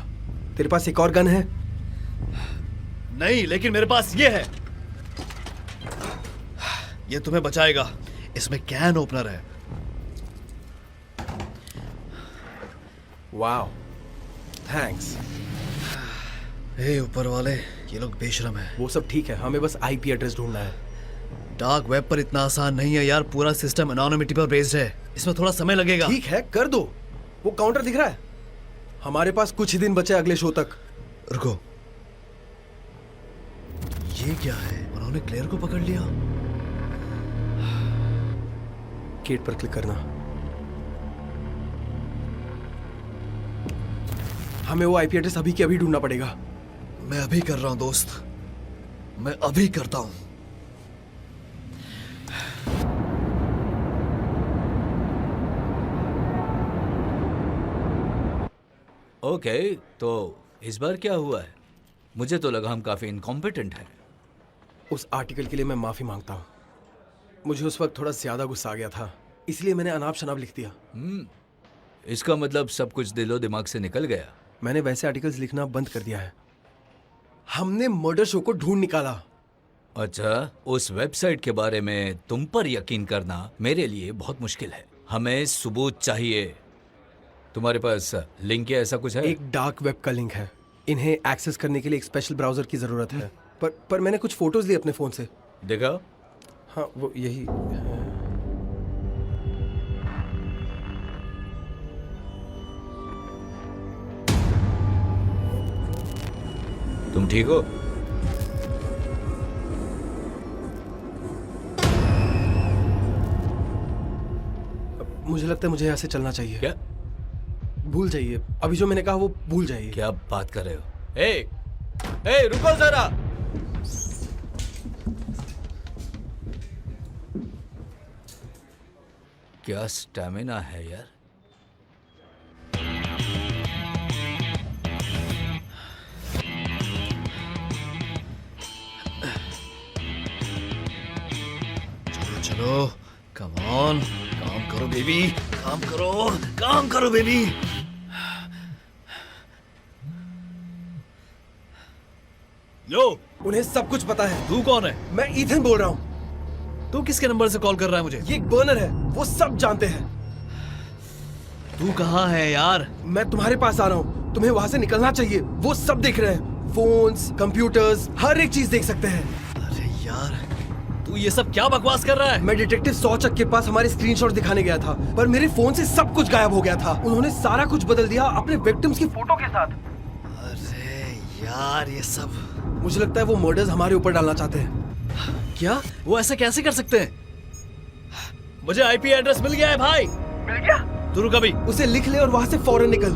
तेरे पास एक और गन है? नहीं, लेकिन मेरे पास ये है। ये तुम्हें बचाएगा। इसमें कैन ओपनर है। Wow, thanks. हे ऊपर वाले, ये लोग बेशरम है। वो सब ठीक है, हमें बस IP एड्रेस ढूंढना है। डार्क वेब पर इतना आसान नहीं है यार, पूरा सिस्टम एनोनिमिटी पर बेस्ड है। इसमें थोड़ा समय लगेगा। ठीक है, कर दो। वो काउंटर दिख रहा है? हमारे पास कुछ ही दिन बचे अगले शो तक। रुको, ये क्या है? उन्होंने क्लेयर को पकड़ लिया। गेट पर क्लिक करना। हमें वो IP एड्रेस अभी के अभी ढूंढना पड़ेगा। मैं अभी कर रहा हूं दोस्त, मैं अभी करता हूं। ओके, तो इस बार क्या हुआ है? मुझे तो लगा हम काफी इनकॉम्पिटेंट हैं। उस आर्टिकल के लिए मैं माफी मांगता हूँ। मुझे उस वक्त थोड़ा ज्यादा गुस्सा आ गया था, इसलिए मैंने अनाप शनाप लिख दिया। इसका मतलब सब कुछ दिलो दिमाग से निकल गया। मैंने वैसे आर्टिकल्स लिखना बंद कर दिया है। हमने मर्डर शो को ढूंढ निकाला। अच्छा, उस वेबसाइट के बारे में तुम पर यकीन करना मेरे लिए बहुत मुश्किल है। हमें सबूत चाहिए। तुम्हारे पास लिंक या ऐसा कुछ है? एक डार्क वेब का लिंक है। इन्हें एक्सेस करने के लिए एक स्पेशल ब्राउजर की जरूरत है। पर मैंने कुछ फोटोज लिए अपने फोन से। देखा? हाँ, वो यही। तुम ठीक हो? मुझे लगता है मुझे यहाँ से चलना चाहिए। क्या? भूल जाइए, अभी जो मैंने कहा वो भूल जाइए। क्या बात कर रहे हो? ए, रुको जरा। क्या स्टैमिना है यार। चलो, कम ऑन, काम करो बेबी, काम करो बेबी। लो, उन्हें सब कुछ पता है। तू कौन है? मैं ईथन बोल रहा हूँ। तू किसके नंबर से कॉल कर रहा है मुझे? ये एक बर्नर है, वो सब जानते हैं। तू कहाँ है यार? मैं तुम्हारे पास आ रहा हूँ, तुम्हें वहाँ से निकलना चाहिए। वो सब देख रहे हैं, फोन्स, कंप्यूटर्स, हर एक चीज देख सकते हैं। अरे यार, तू ये सब क्या बकवास कर रहा है? मैं डिटेक्टिव सौचक के पास हमारे स्क्रीनशॉट दिखाने गया था, पर मेरे फोन से सब कुछ गायब हो गया था। उन्होंने सारा कुछ बदल दिया अपने विक्टिम्स की फोटो के साथ। अरे यार, ये सब मुझे लगता है वो मर्डर्स हमारे ऊपर डालना चाहते हैं। क्या? वो ऐसा कैसे कर सकते हैं? मुझे IP एड्रेस मिल गया है भाई। मिल गया? तू रुक अभी। उसे लिख ले और वहां से फौरन निकल।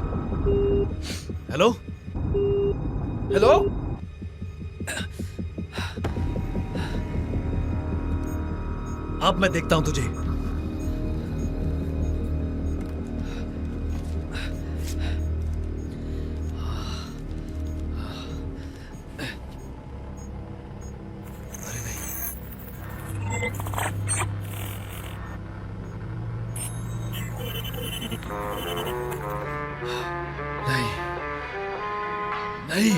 हेलो? हेलो? अब मैं देखता हूं तुझे। नहीं।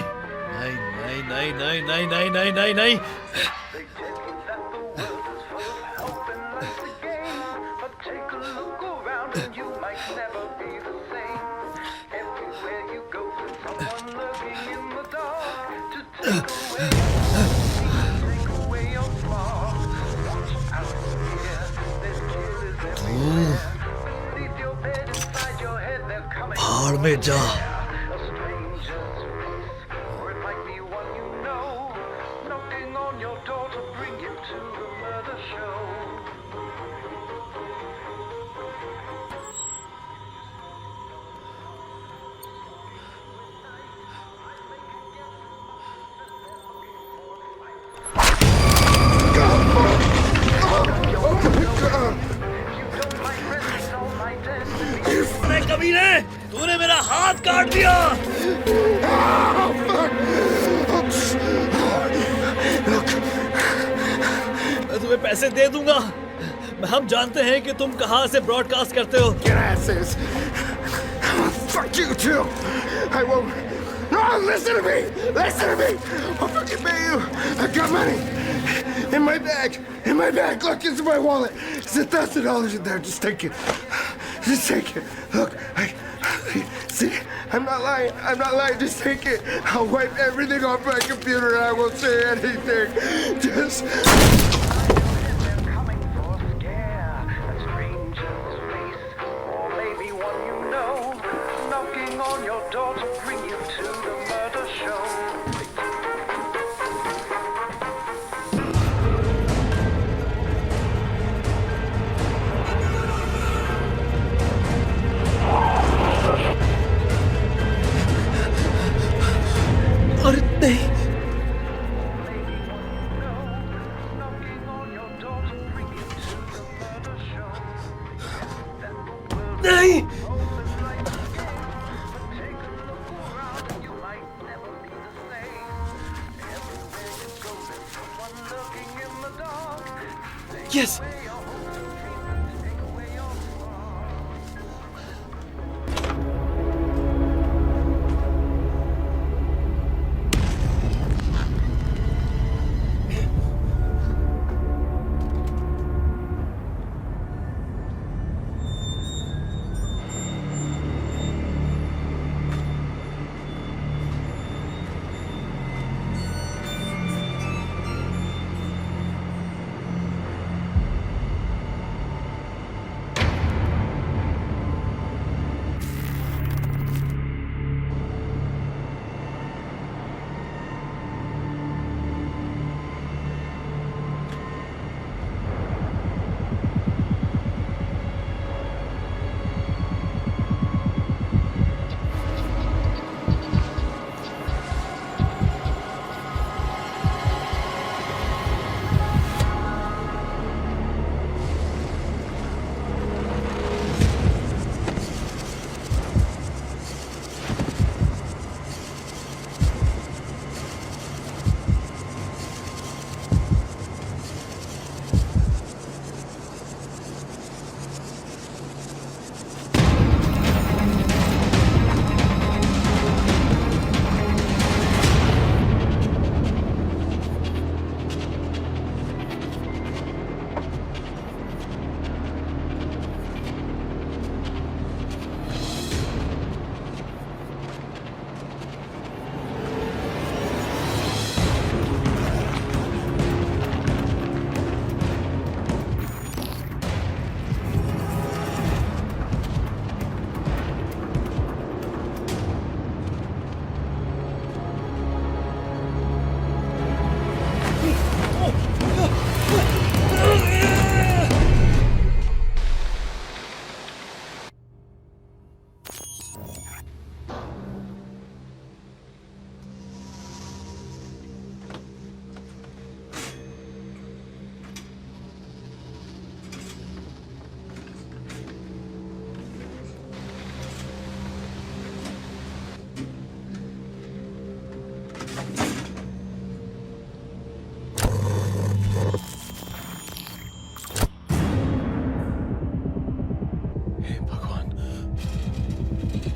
भाड़ में जा। Knocking on your door to bring you कमीने, तूने मेरा हाथ काट दिया। मैं तुम्हें पैसे दे दूंगा। हम जानते हैं कि तुम कहां से ब्रॉडकास्ट करते हो। Fuck you too. I won't. No, listen to me. Listen to me. I'll fucking pay you. I got money in my bag. In my bag. Look, it's my wallet. It's $1,000 in there. Just take it. Just take it. Look, see, I'm not lying. I'm not lying. Just take it. I'll wipe everything off my computer and I won't say anything. Just. अरे नहीं, नहीं। Yes.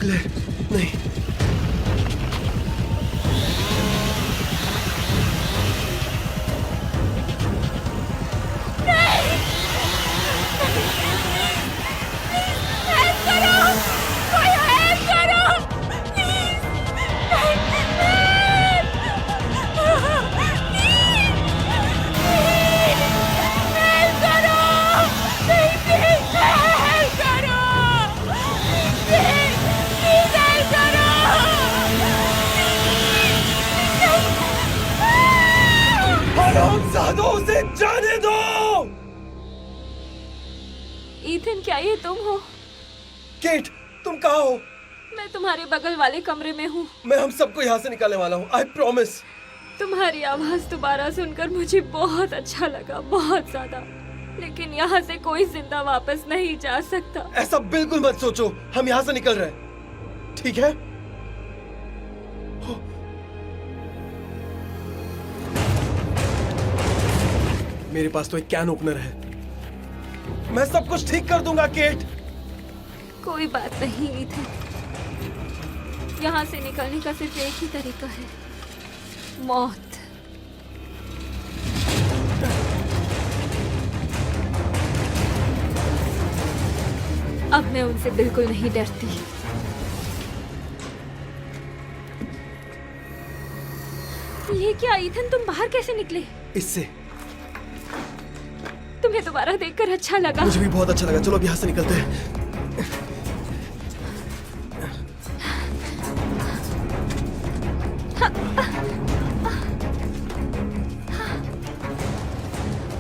क्लेयर, नहीं। उसे जाने दो। ईथन, क्या ये तुम हो? केट, तुम कहाँ हो? मैं तुम्हारे बगल वाले कमरे में हूँ। मैं हम सबको यहाँ से निकालने वाला हूँ। I promise. तुम्हारी आवाज दोबारा सुनकर मुझे बहुत अच्छा लगा, बहुत ज्यादा। लेकिन यहाँ से कोई जिंदा वापस नहीं जा सकता। ऐसा बिल्कुल मत सोचो, हम यहाँ से निकल रहे हैं, ठीक है? मेरे पास तो एक कैन ओपनर है, मैं सब कुछ ठीक कर दूंगा केट। कोई बात नहीं इथन, यहाँ से निकलने का सिर्फ एक ही तरीका है, मौत। अब मैं उनसे बिल्कुल नहीं डरती। ये क्या इथन, तुम बाहर कैसे निकले? इससे तुम्हें दोबारा देखकर अच्छा लगा। मुझे भी बहुत अच्छा लगा। चलो अब यहाँ से निकलते हैं।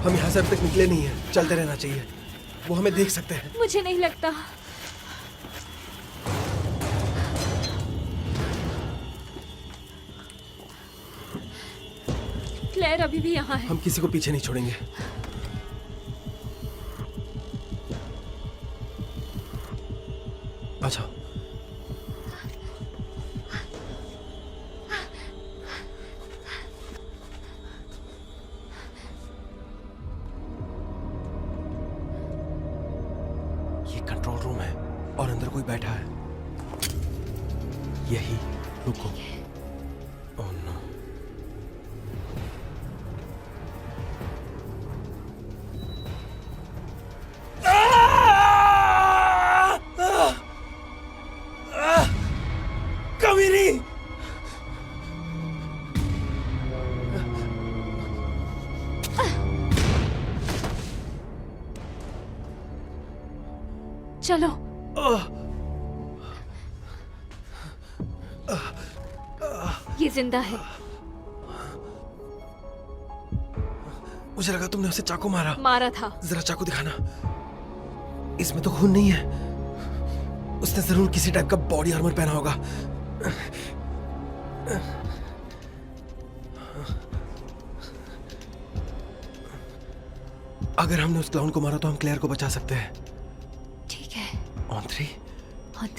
हम यहाँ से अब तक निकले नहीं हैं, चलते रहना चाहिए, वो हमें देख सकते हैं। मुझे नहीं लगता। क्लेयर अभी भी यहाँ है। हम किसी को पीछे नहीं छोड़ेंगे। अच्छा, ये कंट्रोल रूम है और अंदर कोई बैठा है। यही, रुको। Oh no. कमीनी! चलो। ये जिंदा है। मुझे लगा तुमने उसे चाकू मारा। मारा था। जरा चाकू दिखाना। इसमें तो खून नहीं है। उसने जरूर किसी टाइप का बॉडी आर्मर पहना होगा। अगर हमने उस क्लाउन को मारा तो हम क्लेयर को बचा सकते हैं। ठीक है। ऑन 3 1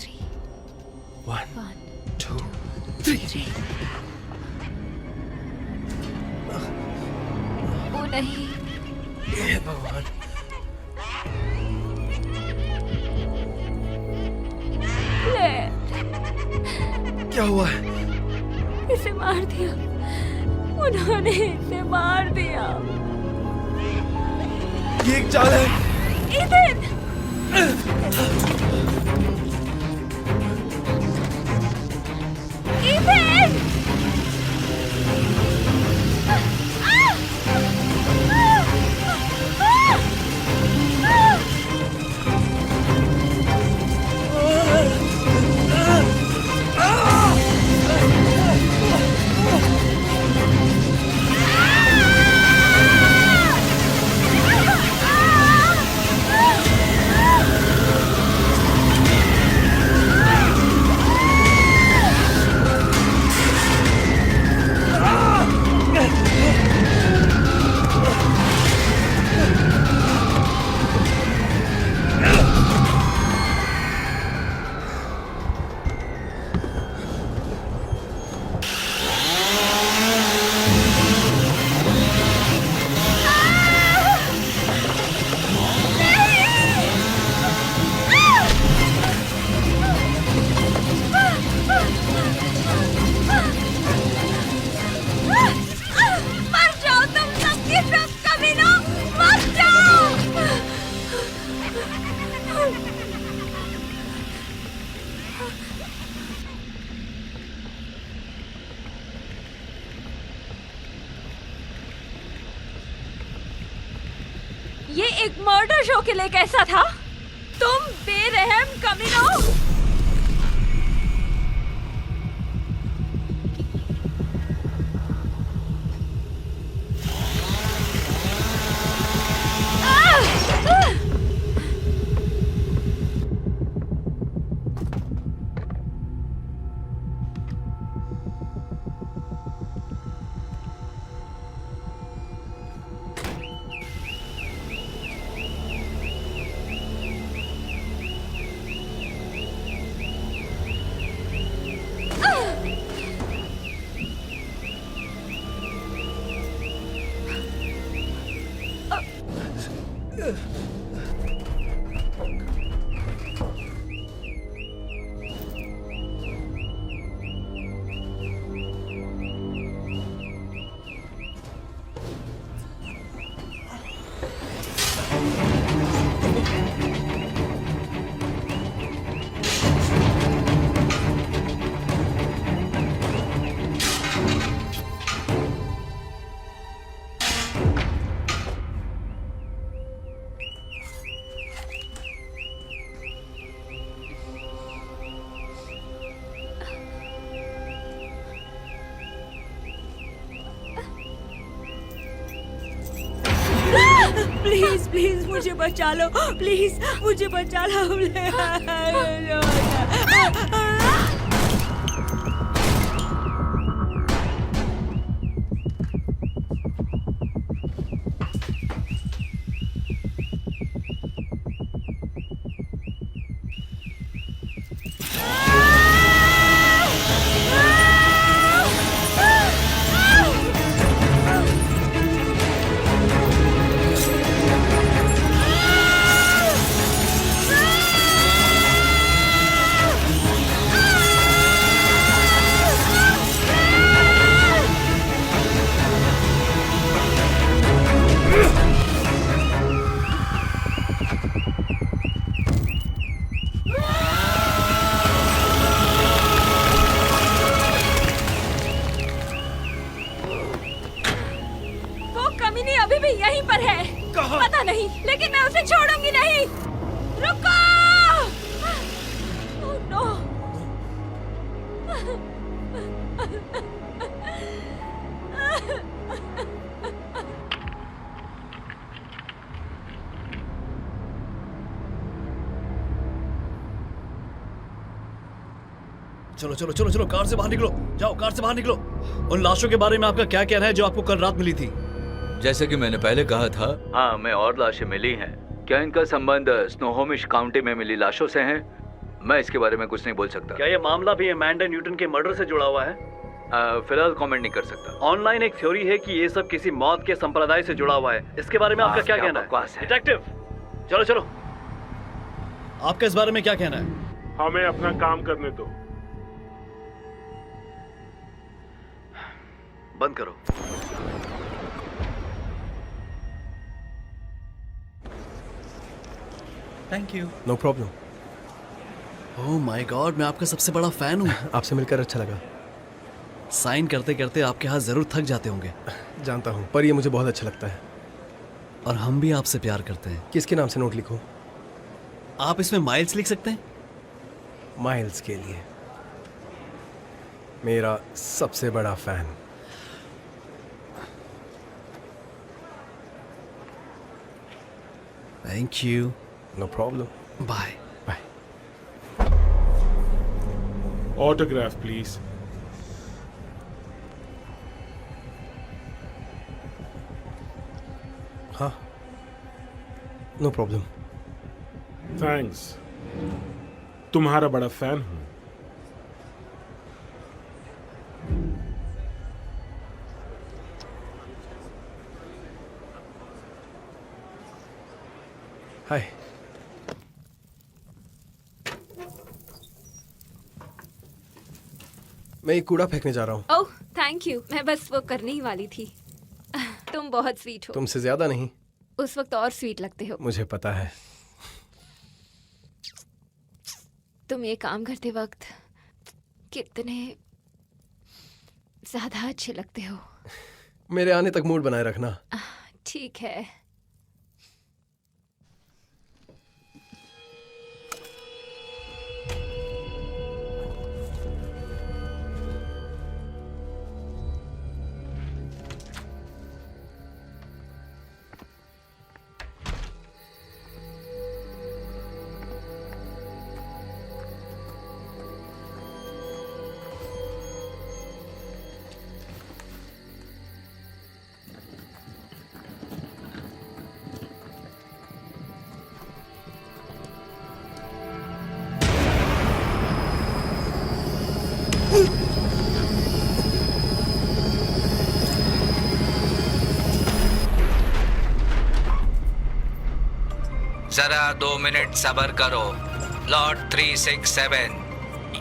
2 3। वो नहीं। हे भगवान। क्या हुआ है? इसे मार दिया। उन्होंने इसे मार दिया। ये एक चाल है। इथन! इथन! ये एक मर्डर शो के लिए कैसा था? तुम बेरहम कमीनों! प्लीज मुझे बचा लो, प्लीज मुझे बचा लो। अभी भी यहीं पर है। पता नहीं, लेकिन मैं उसे छोड़ूंगी नहीं। रुको! Oh, no! चलो चलो चलो चलो, कार से बाहर निकलो, जाओ कार से बाहर निकलो। उन लाशों के बारे में आपका क्या कहना है जो आपको कल रात मिली थी? जैसे कि मैंने पहले कहा था, हाँ, हमें और लाशें मिली हैं। क्या इनका संबंध स्नोहोमिश काउंटी में मिली लाशों से है? मैं इसके बारे में कुछ नहीं बोल सकता। क्या ये मामला भी अमेंडा न्यूटन के मर्डर से जुड़ा हुआ है? फिलहाल कमेंट नहीं कर सकता। ऑनलाइन एक थ्योरी है कि ये सब किसी मौत के संप्रदाय से जुड़ा हुआ है। इसके बारे में आपका क्या कहना है? डिटेक्टिव, चलो चलो, आपका इस बारे में क्या कहना है? हमें अपना काम करने दो। बंद करो। Thank you. No problem. Oh my god, मैं आपका सबसे बड़ा फैन हूँ। आपसे मिलकर अच्छा लगा। साइन करते करते आपके हाथ जरूर थक जाते होंगे। जानता हूँ, पर ये मुझे बहुत अच्छा लगता है। और हम भी आपसे प्यार करते हैं। किसके नाम से नोट लिखूं? आप इसमें माइल्स लिख सकते हैं। माइल्स के लिए, मेरा सबसे बड़ा fan. Thank you. No problem. Bye bye. Autograph please. हाँ, नो प्रॉब्लम। थैंक्स, तुम्हारा बड़ा फैन हूं। हाय। मैं एक कूड़ा फेंकने जा रहा हूँ। ओह थैंक यू, मैं बस वो करने ही वाली थी। तुम बहुत स्वीट हो। तुमसे ज्यादा नहीं। उस वक्त और स्वीट लगते हो। मुझे पता है। तुम ये काम करते वक्त कितने ज्यादा अच्छे लगते हो। मेरे आने तक मूड बनाए रखना। ठीक है। जरा 2 मिनट सब्र करो। लॉर्ड 367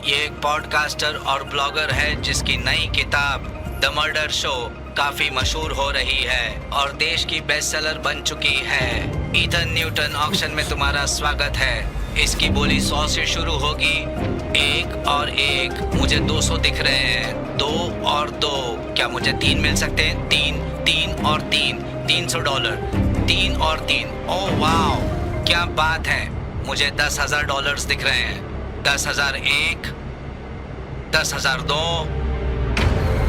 ये एक पॉडकास्टर और ब्लॉगर है जिसकी नई किताब द मर्डर शो काफी मशहूर हो रही है और देश की बेस्टसेलर बन चुकी है। ईथन न्यूटन ऑक्शन में तुम्हारा स्वागत है। इसकी बोली 100 से शुरू होगी। 1 और 1 मुझे 200 दिख रहे हैं। 2 और 2 क्या मुझे 3 मिल सकते हैं? 3 3 और 3 $300। 3 और 3 ओह वाह, क्या बात है। मुझे $10,000 दिख रहे हैं। 10,001, 10,002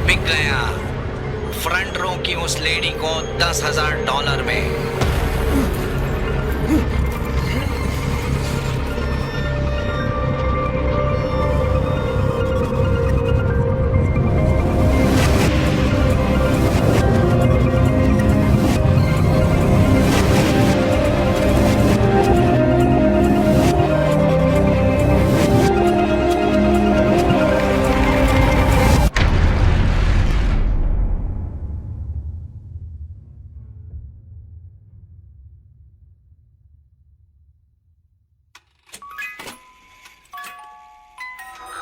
बिक गया। फ्रंट रो की उस लेडी को $10,000 में।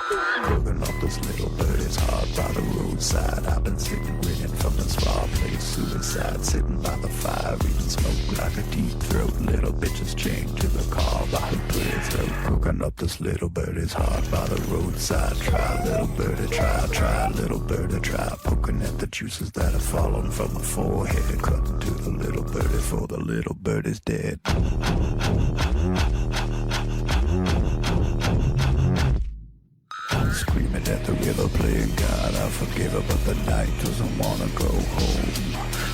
Looking up this little birdie's heart by the roadside. I've been sitting grinning from this fireplace. Suicide, sitting by the fire, eating smoke like a deep throat. Little bitches chained to the car by her pretty throat. Cooking up this little birdie's heart by the roadside. Try, little birdie, try, little birdie, try. Poking at the juices that have fallen from the forehead. Cutting to the little birdie, for the little birdie's dead. Screaming at the river, playing God, I forgive her, but the night doesn't wanna go home.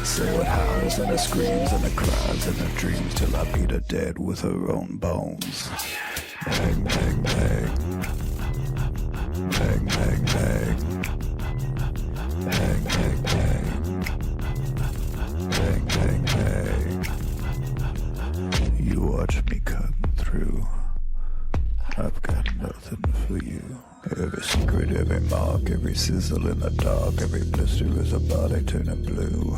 So it howls and it screams and it cries and it dreams till I beat her dead with her own bones. Bang, bang, bang. Bang, bang, bang. Bang, bang, bang. Bang, bang, bang. You watch me cutting through. I've got nothing for you. Every secret, every mark, every sizzle in the dark, every blister is a body turning blue.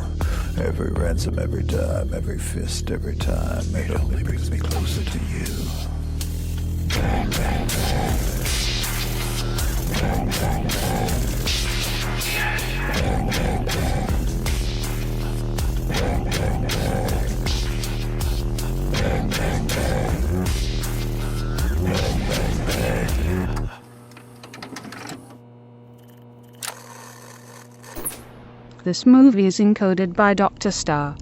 Every ransom, every dime, every fist, every time, it only brings me closer to you. Bang, bang, bang. Bang, bang, bang. Bang, bang, bang. Bang, bang, bang. Bang, bang, bang. Bang, bang, bang. This movie is encoded by Dr. Star.